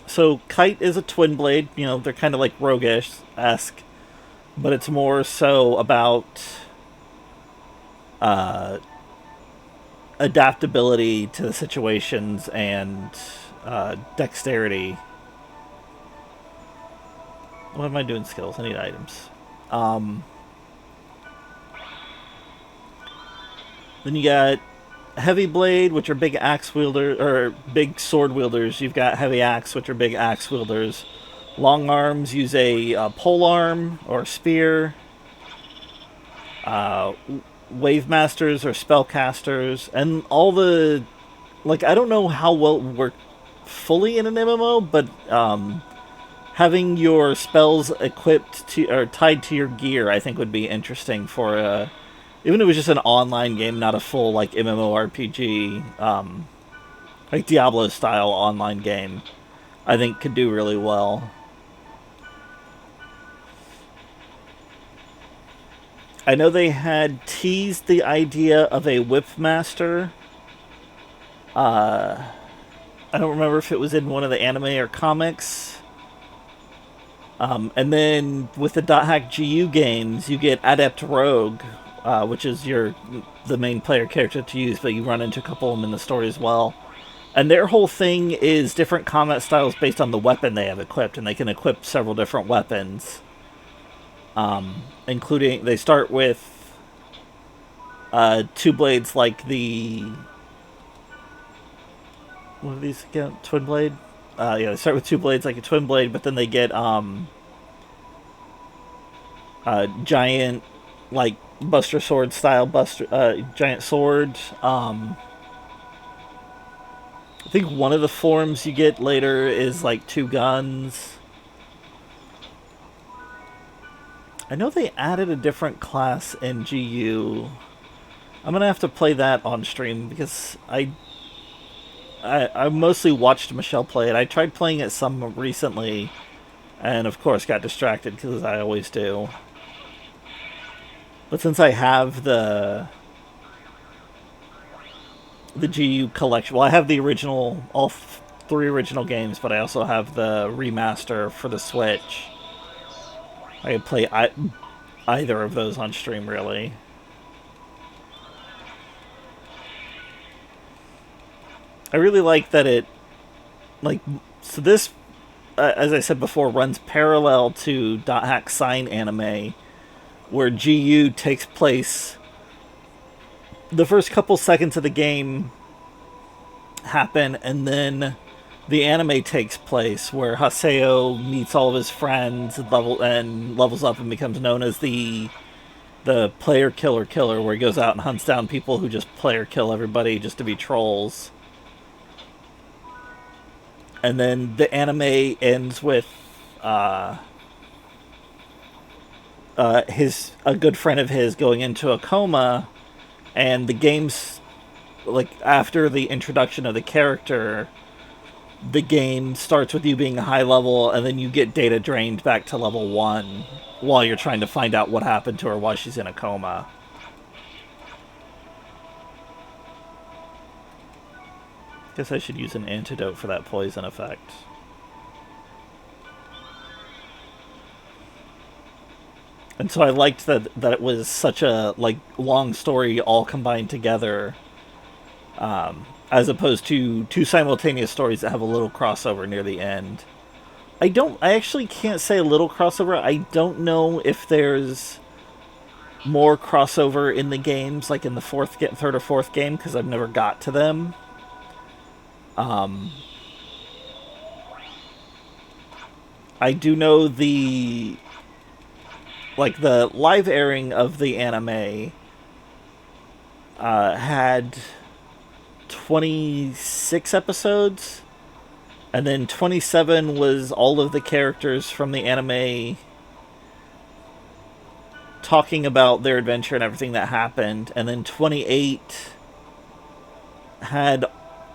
So Kite is a twin blade. You know, they're kind of like roguish-esque, but it's more so about adaptability to the situations and dexterity. What am I doing? Skills. I need items. Then you got heavy blade, which are big axe wielders or big sword wielders. You've got heavy axe, which are big axe wielders. Long arms use a pole arm or spear. Wave masters or spellcasters, and all the like. I don't know how well it would work fully in an MMO, but having your spells equipped to or tied to your gear, I think would be interesting for a even if it was just an online game, not a full like MMORPG, like Diablo style online game. I think could do really well. I know they had teased the idea of a whipmaster. I don't remember if it was in one of the anime or comics. And then with the Dot Hack GU games, you get Adept Rogue, which is the main player character to use, but you run into a couple of them in the story as well. And their whole thing is different combat styles based on the weapon they have equipped, and they can equip several different weapons. Including, they start with two blades like the... What are these again? Twin blade? Yeah, they start with two blades like a twin blade, but then they get giant, like Buster Sword style giant sword. I think one of the forms you get later is like two guns. I know they added a different class in GU. I'm gonna have to play that on stream because I mostly watched Michelle play it. I tried playing it some recently, and of course got distracted because I always do. But since I have the GU collection, well, I have the original, all three original games, but I also have the remaster for the Switch. I could play either of those on stream, really. I really like that it, like, so this, as I said before, runs parallel to Dot Hack Sign anime, where GU takes place the first couple seconds of the game happen, and then the anime takes place where Haseo meets all of his friends and levels up and becomes known as the player killer, where he goes out and hunts down people who just player kill everybody just to be trolls. And then the anime ends with uh, his a good friend of his going into a coma, and the game's like after the introduction of the character, the game starts with you being high level, and then you get data drained back to level 1 while you're trying to find out what happened to her while she's in a coma. Guess I should use an antidote for that poison effect. And so I liked that it was such a like long story all combined together, as opposed to two simultaneous stories that have a little crossover near the end. I actually can't say a little crossover. I don't know if there's more crossover in the games, like in the third or fourth game, because I've never got to them. I do know the live airing of the anime had 26 episodes, and then 27 was all of the characters from the anime talking about their adventure and everything that happened, and then 28 had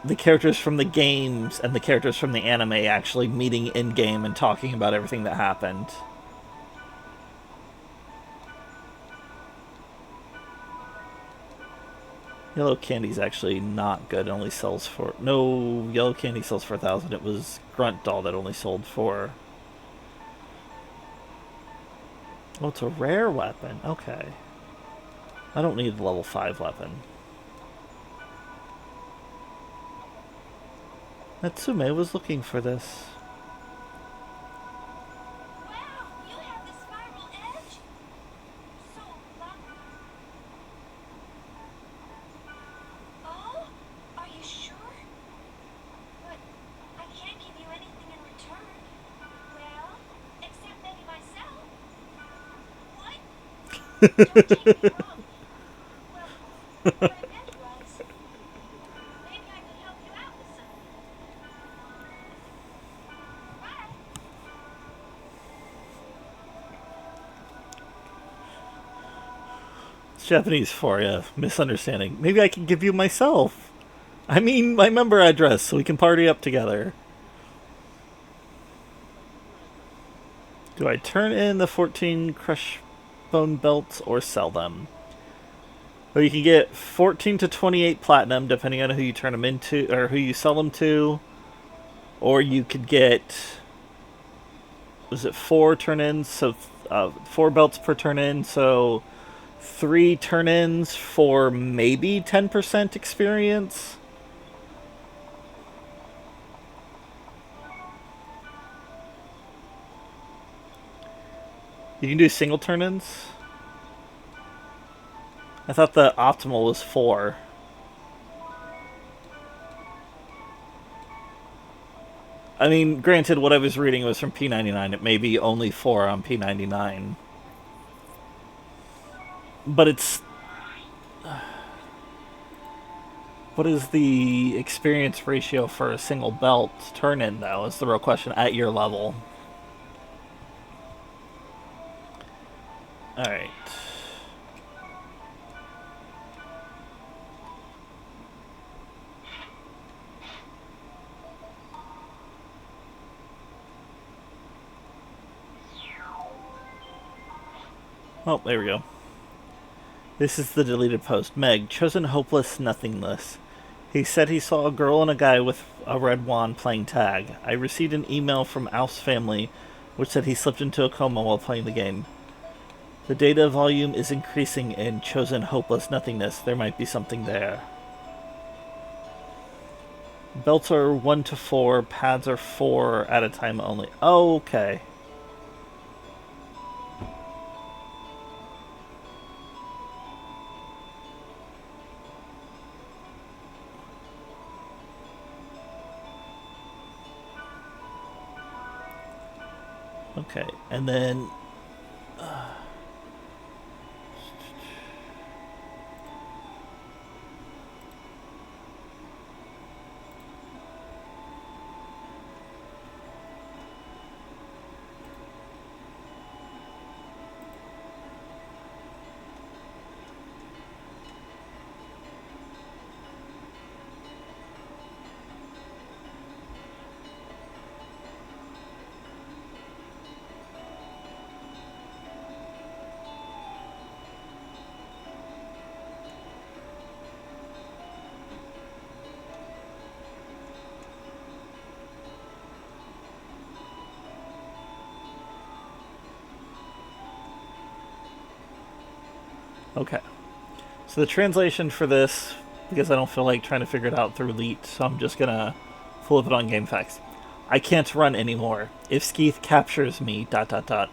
the characters from the games and the characters from the anime actually meeting in game and talking about everything that happened. Yellow candy's actually not good. It only sells for no. Yellow candy sells for 1,000. It was Grunt Doll that only sold for. Oh, it's a rare weapon. Okay. I don't need a level 5 weapon. Natsume was looking for this. Wow, you have the spiral edge? So lucky. Oh, are you sure? But I can't give you anything in return. Well, except maybe myself. What? Don't take me wrong. Well, what I meant was, maybe I could help you out with something. Bye. It's Japanese for you. Misunderstanding. Maybe I can give you myself. I mean, my member address so we can party up together. Do I turn in the 14 crush bone belts or sell them? Well, you can get 14 to 28 platinum depending on who you turn them into or who you sell them to. Or you could get, was it 4 turn ins? So 4 belts per turn in. So 3 turn ins for maybe 10% experience. You can do single turn ins. I thought the optimal was 4. I mean, granted, what I was reading was from P99. It may be only 4 on P99. But it's. What is the experience ratio for a single belt turn in, though, is the real question at your level. Alright. Oh, there we go. This is the deleted post. Meg, chosen hopeless nothingness. He said he saw a girl and a guy with a red wand playing tag. I received an email from Alf's family which said he slipped into a coma while playing the game. The data volume is increasing in chosen hopeless nothingness. There might be something there. Belts are 1 to 4, pads are 4 at a time only. Oh, okay. Okay, and then okay. So the translation for this, because I don't feel like trying to figure it out through Leet, so I'm just gonna flip it on GameFAQs. I can't run anymore. If Skeeth captures me, dot dot dot.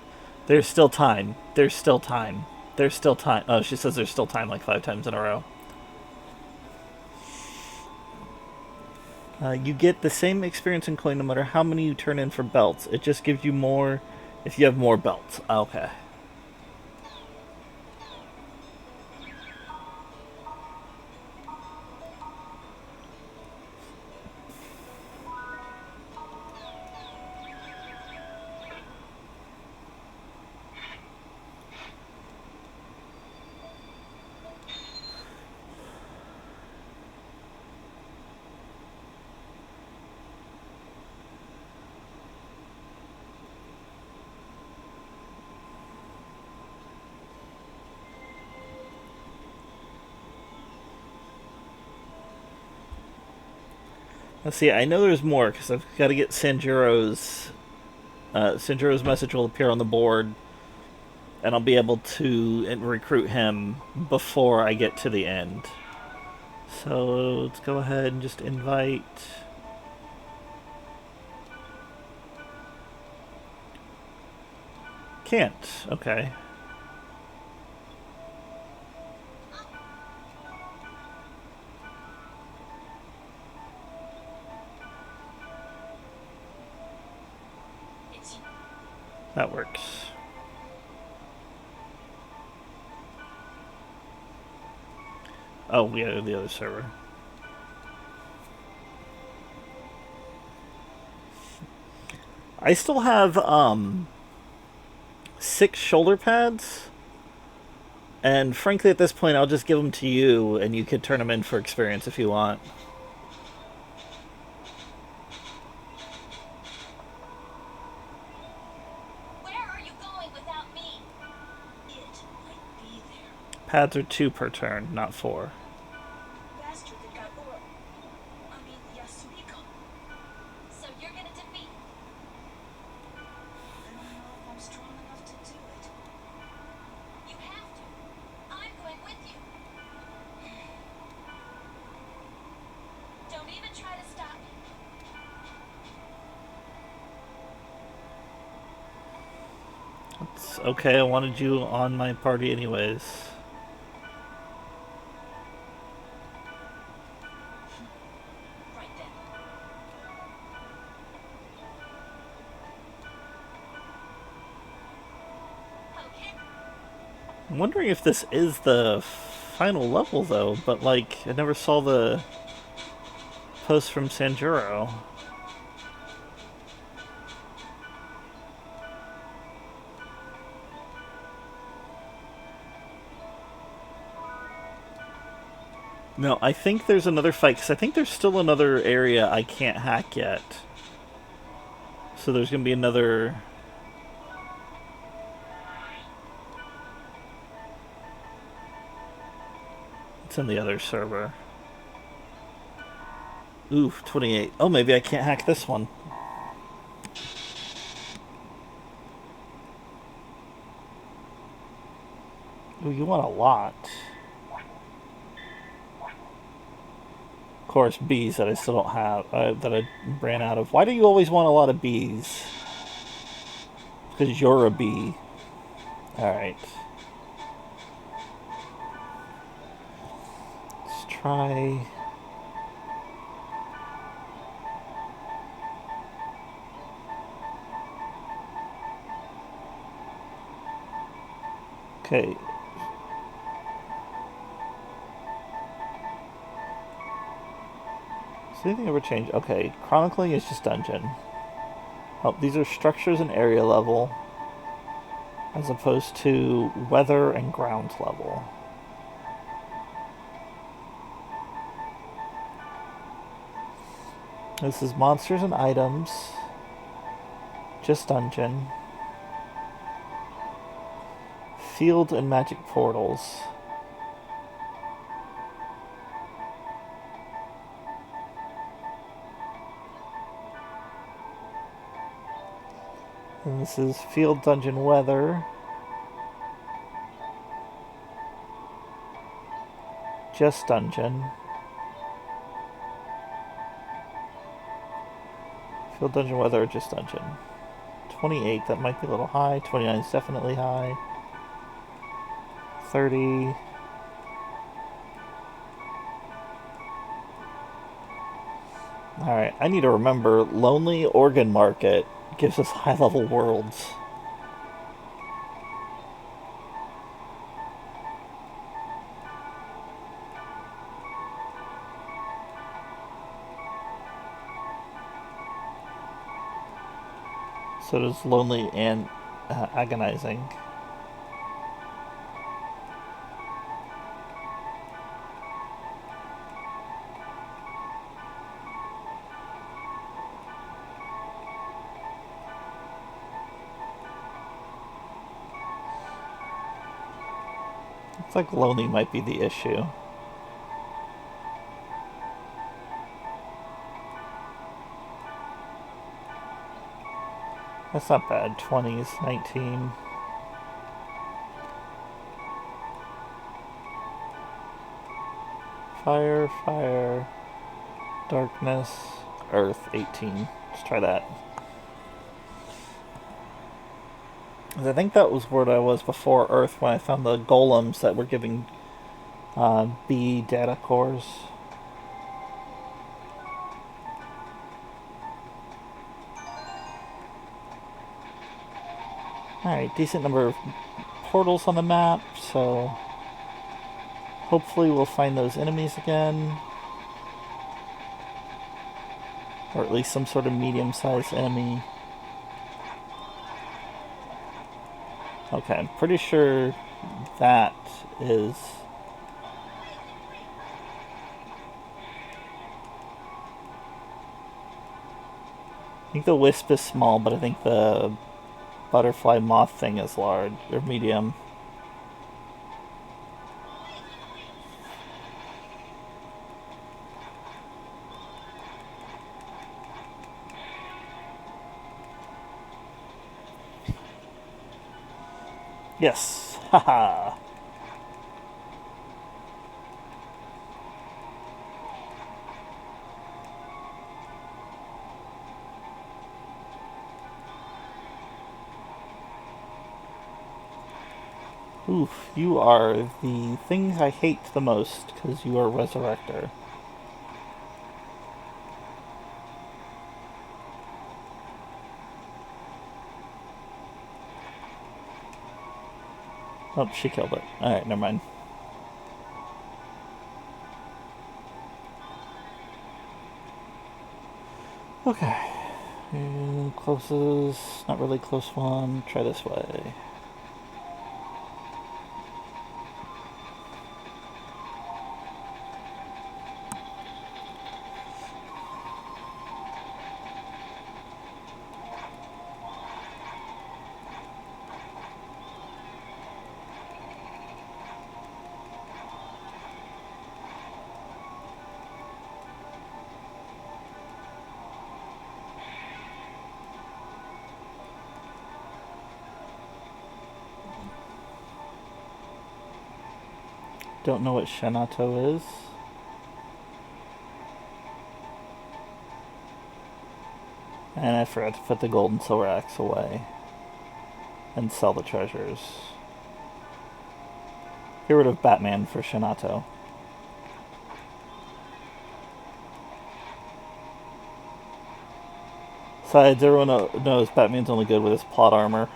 There's still time. There's still time. There's still time. Oh, she says there's still time like 5 times in a row. You get the same experience in coin no matter how many you turn in for belts. It just gives you more if you have more belts. Okay. Let's see. I know there's more because I've got to get Sanjuro's. Sanjuro's message will appear on the board, and I'll be able to recruit him before I get to the end. So let's go ahead and just invite. Can't. Okay. It's That works. Oh, we have the other server. I still have 6 shoulder pads, and frankly, at this point, I'll just give them to you, and you could turn them in for experience if you want. Where are you going without me? It might be there. Pads are 2 per turn, not 4. Faster than Gabor. I mean, Yasuhiko. So you're gonna defeat? I don't know if I'm strong enough to do it. You have to. I'm going with you. Don't even try to stop me. It's okay, I wanted you on my party anyways. Right then. Okay. I'm wondering if this is the final level, though, but like, I never saw the post from Sanjuro. No, I think there's another fight, because I think there's still another area I can't hack yet. So there's going to be another. It's in the other server. Oof, 28. Oh, maybe I can't hack this one. Ooh, you want a lot. Of course, bees that I still don't have, that I ran out of. Why do you always want a lot of bees? Because you're a bee. Alright. Let's try. Okay. Does anything ever change? Okay, chronicling is just dungeon. Oh, these are structures and area level, as opposed to weather and ground level. This is monsters and items, just dungeon. Field and magic portals. And this is field dungeon weather. Just dungeon. Field dungeon weather, just dungeon. 28, that might be a little high. 29 is definitely high. 30. Alright, I need to remember Lonely Organ Market gives us high level worlds. So does Lonely and Agonizing. It's like Lonely might be the issue. That's not bad. 20s, 19. Fire, fire, darkness, earth, 18. Let's try that. I think that was where I was before earth when I found the golems that were giving B data cores. Alright, decent number of portals on the map, so hopefully we'll find those enemies again. Or at least some sort of medium-sized enemy. Okay, I'm pretty sure that is... I think the wisp is small, but I think the butterfly moth thing is large, or medium. Yes! Haha! Oof, you are the things I hate the most, because you are a Resurrector. Oh, she killed it. Alright, never mind. Okay. Closest, not really close one. Try this way. Don't know what Shanato is. And I forgot to put the gold and silver axe away. And sell the treasures. Get rid of Batman for Shanato. Besides, everyone knows Batman's only good with his plot armor.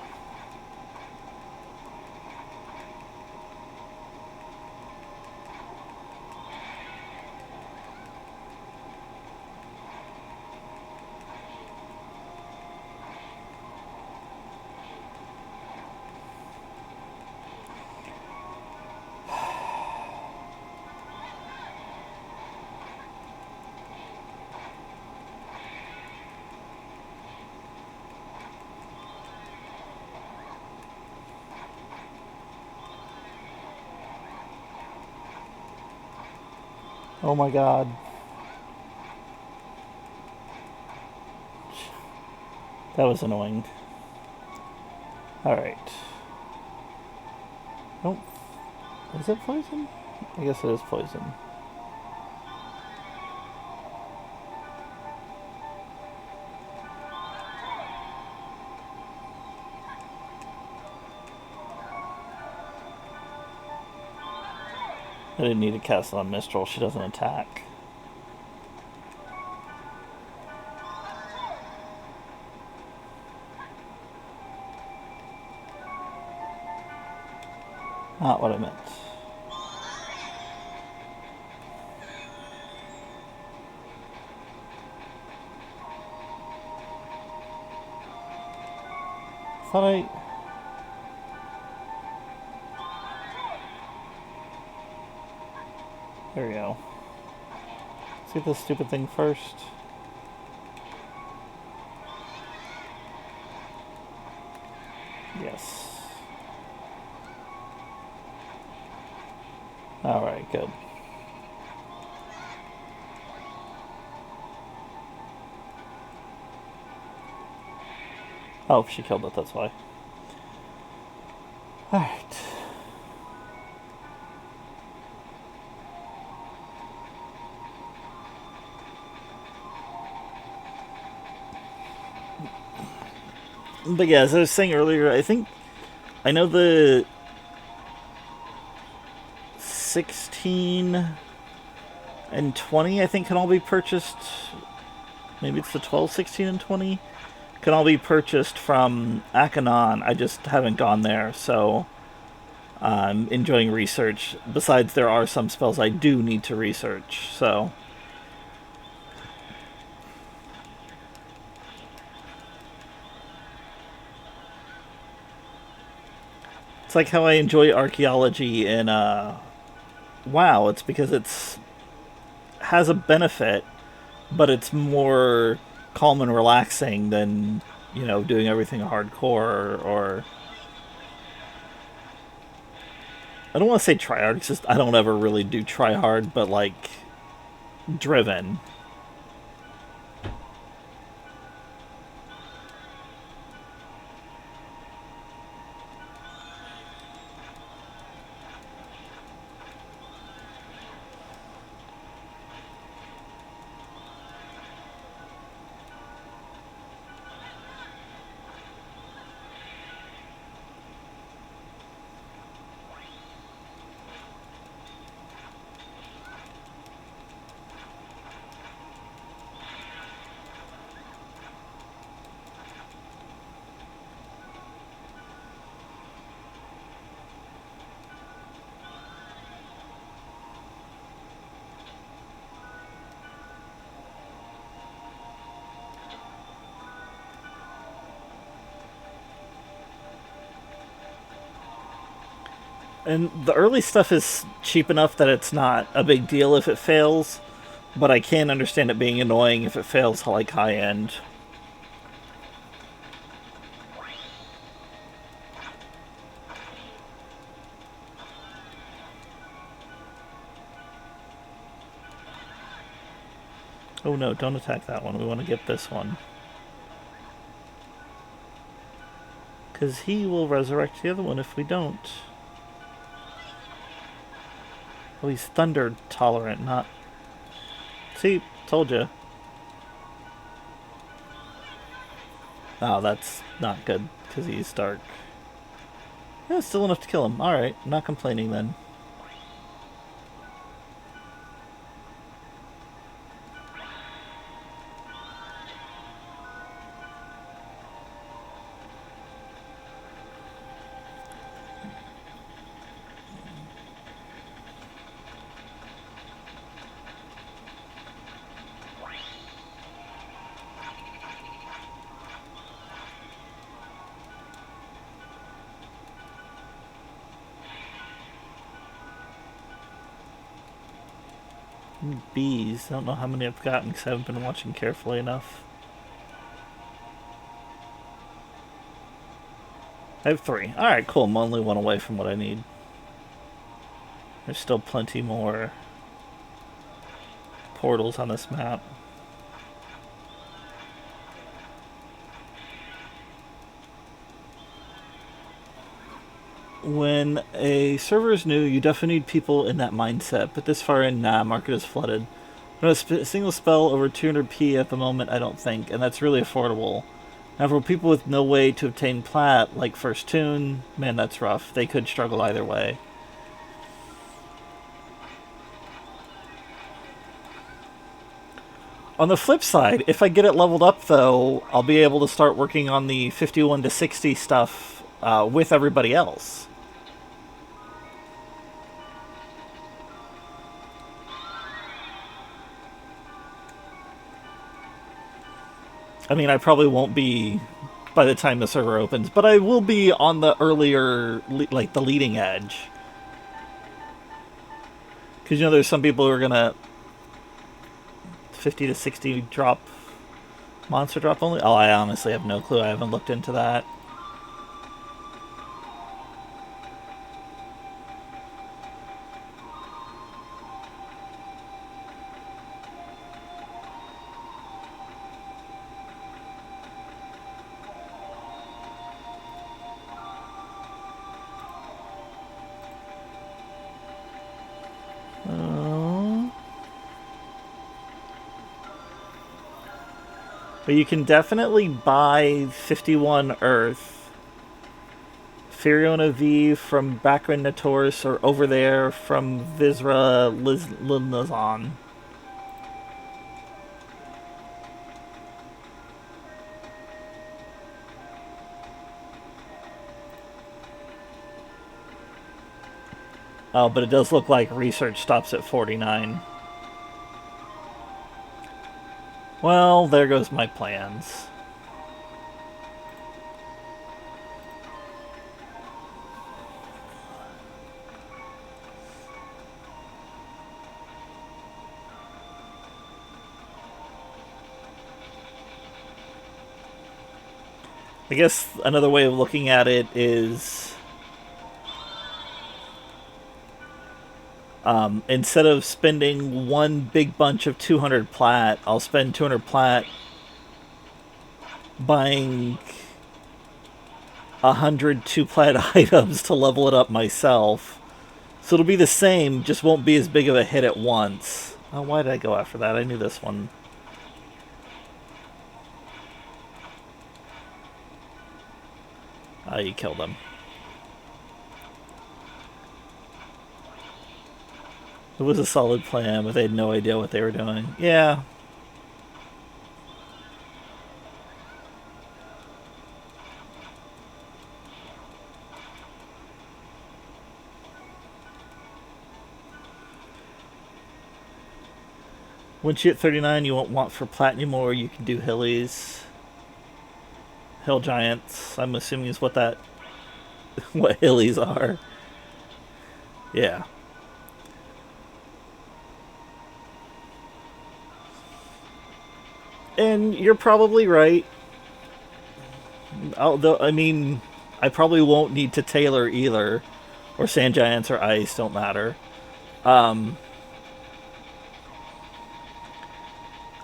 Oh my god. That was annoying. Alright. Oh, is it poison? I guess it is poison. I didn't need to cast on Mistral. She doesn't attack. Not what I meant. Thought I... There we go. Let's get this stupid thing first. Yes. Alright, good. Oh, she killed it, that's why. Alright. But yeah, as I was saying earlier, I know the 16 and 20, I think, can all be purchased. Maybe it's the 12, 16, and 20 can all be purchased from Akanon. I just haven't gone there, so I'm enjoying research. Besides, there are some spells I do need to research, so it's like how I enjoy archaeology in WoW. It's because it's has a benefit, but it's more calm and relaxing than doing everything hardcore or I don't want to say try hard. It's just I don't ever really do try hard, but like driven. And the early stuff is cheap enough that it's not a big deal if it fails, but I can understand it being annoying if it fails like high end. Oh no, don't attack that one. We want to get this one. Because he will resurrect the other one if we don't. Oh, he's thunder tolerant, not... See, told you. Oh, that's not good, because he's dark. Yeah, still enough to kill him. Alright, not complaining then. Bees. I don't know how many I've gotten because I haven't been watching carefully enough. I have 3. Alright, cool. I'm only 1 away from what I need. There's still plenty more portals on this map. When a server is new, you definitely need people in that mindset, but this far in, nah, market is flooded. No, a single spell over 200p at the moment, I don't think, and that's really affordable. Now, for people with no way to obtain plat, like First Tune, man, that's rough. They could struggle either way. On the flip side, if I get it leveled up, though, I'll be able to start working on the 51 to 60 stuff with everybody else. I mean, I probably won't be by the time the server opens, but I will be on the earlier, like the leading edge. Because, you know, there's some people who are going to 50 to 60 drop monster drop only. Oh, I honestly have no clue. I haven't looked into that. But you can definitely buy 51 Earth, Firiona V from Bakrin Natoris, or over there from Visra Liznazon. Oh, but it does look like research stops at 49. Well, there goes my plans. I guess another way of looking at it is instead of spending one big bunch of 200 plat, I'll spend 200 plat buying 100 2 plat items to level it up myself. So it'll be the same, just won't be as big of a hit at once. Oh, why did I go after that? I knew this one. You killed them. It was a solid plan, but they had no idea what they were doing. Yeah. Once you hit 39, you won't want for plat anymore. You can do hillies. Hill giants, I'm assuming is what that... what hillies are. Yeah. And you're probably right. Although, I mean, I probably won't need to tailor either. Or sand giants or ice, don't matter.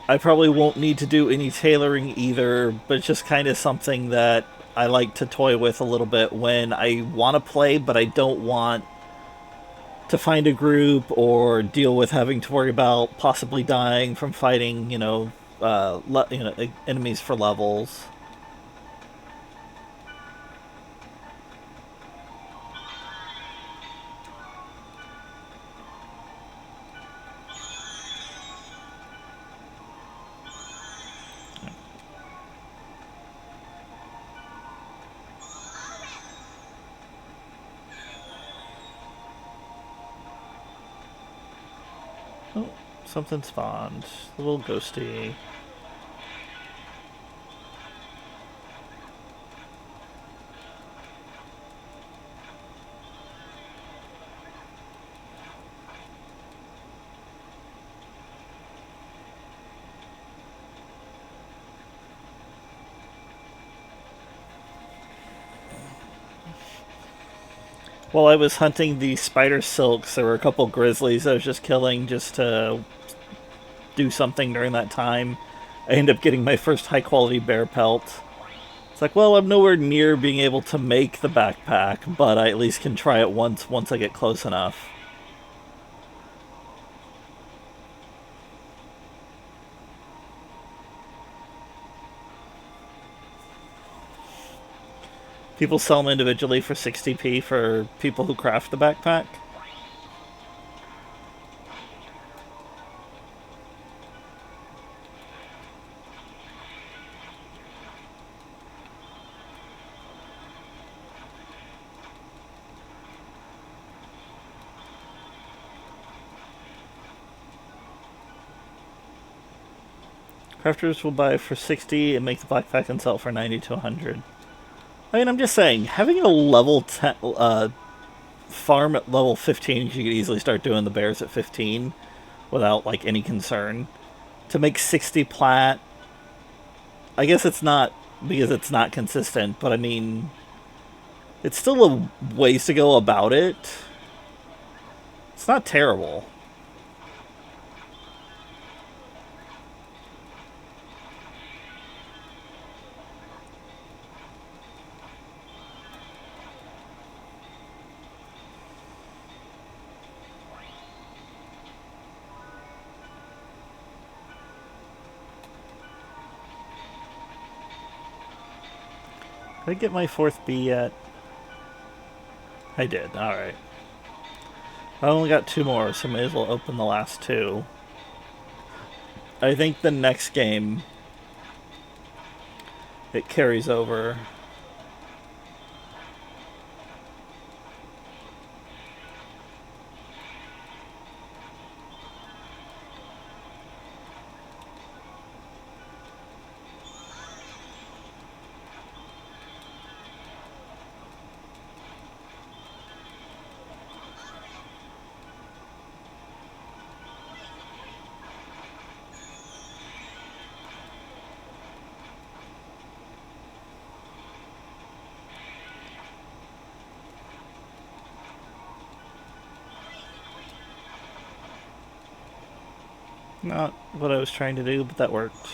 I probably won't need to do any tailoring either, but it's just kind of something that I like to toy with a little bit when I want to play, but I don't want to find a group or deal with having to worry about possibly dying from fighting, enemies for levels. Oh, something spawned. A little ghosty. While I was hunting the spider silks, there were a couple grizzlies I was just killing just to do something during that time. I end up getting my first high quality bear pelt. It's like, well, I'm nowhere near being able to make the backpack, but I at least can try it once I get close enough. People sell them individually for 60p for people who craft the backpack. Crafters will buy for 60 and make the backpack and sell it for 90 to 100. I mean, I'm just saying, having a level 10, farm at level 15, you could easily start doing the bears at 15 without like any concern. To make 60 plat, I guess it's not because it's not consistent, but I mean, it's still a ways to go about it. It's not terrible. Did I get my fourth B yet? I did. Alright. I only got two more, so I may as well open the last two. I think the next game it carries over. Not what I was trying to do, but that worked.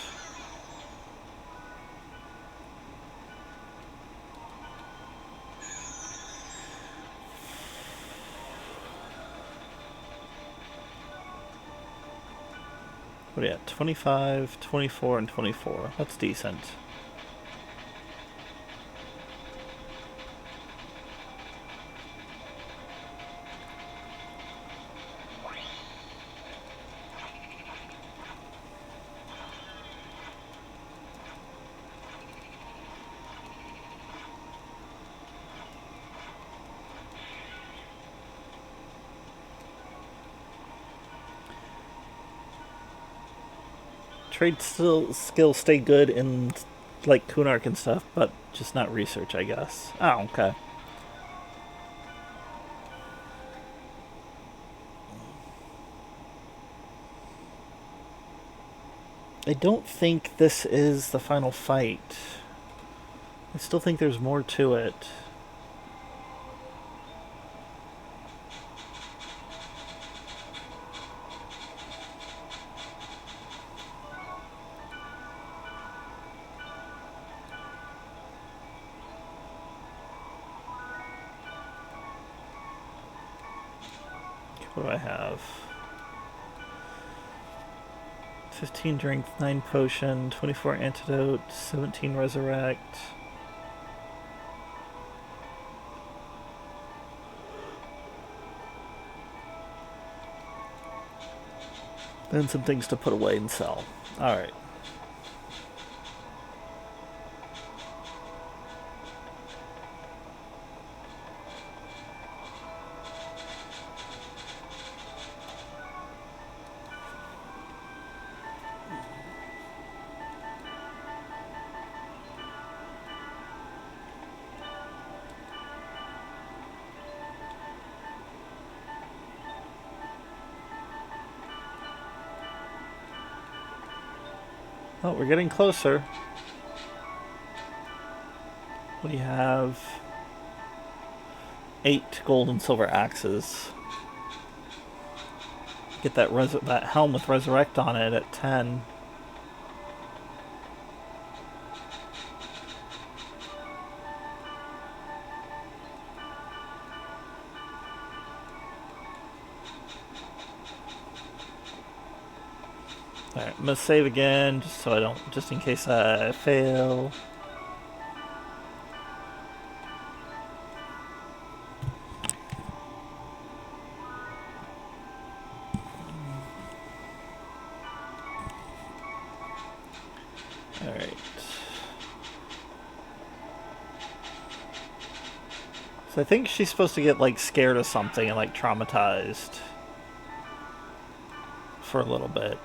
What are you at? 25, 24, and 24. That's decent. Trade skills stay good in like Kunark and stuff, but just not research, I guess. Oh, okay. I don't think this is the final fight. I still think there's more to it. What do I have? 15 drink, 9 potion, 24 antidote, 17 resurrect. Then some things to put away and sell. Alright. Oh, we're getting closer. We have 8 gold and silver axes. get that helm with Resurrect on it at 10. Alright, I'm gonna save again just so I don't, just in case I fail. Alright. So I think she's supposed to get like scared of something and like traumatized for a little bit.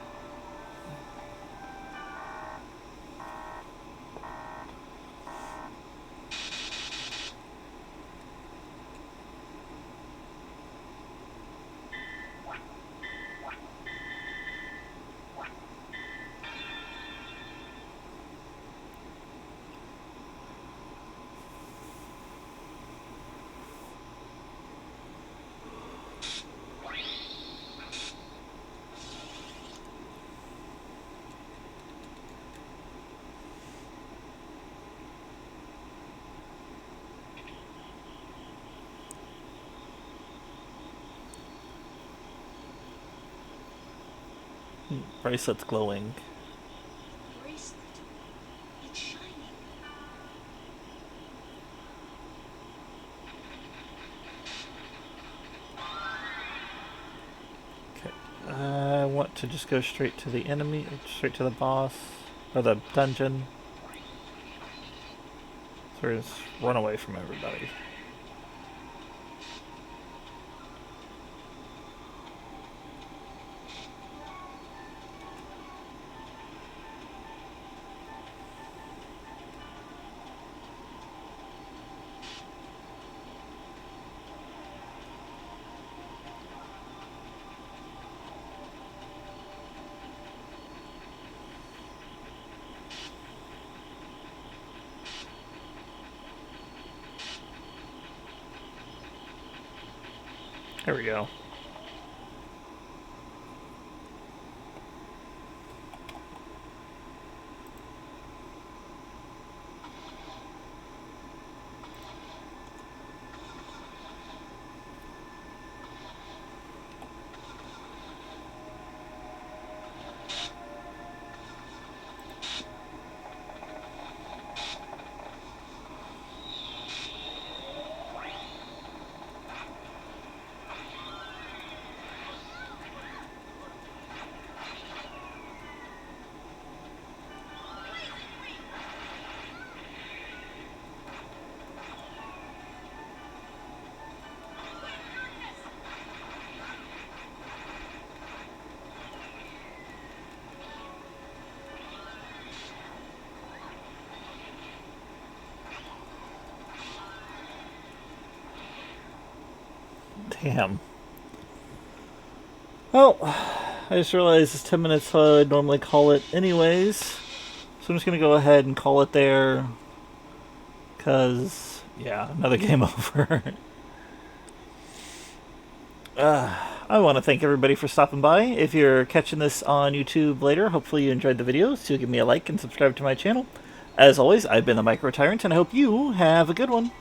Bracelet's glowing. Bracelet. It's shining. Okay. I want to just go straight to the enemy, straight to the boss, or the dungeon. So we just run away from everybody. There we go. Damn. Well, I just realized it's 10 minutes, so I'd normally call it anyways. So I'm just going to go ahead and call it there. Because, yeah, another game over. I want to thank everybody for stopping by. If you're catching this on YouTube later, hopefully you enjoyed the video. So give me a like and subscribe to my channel. As always, I've been the Micro Tyrant, and I hope you have a good one.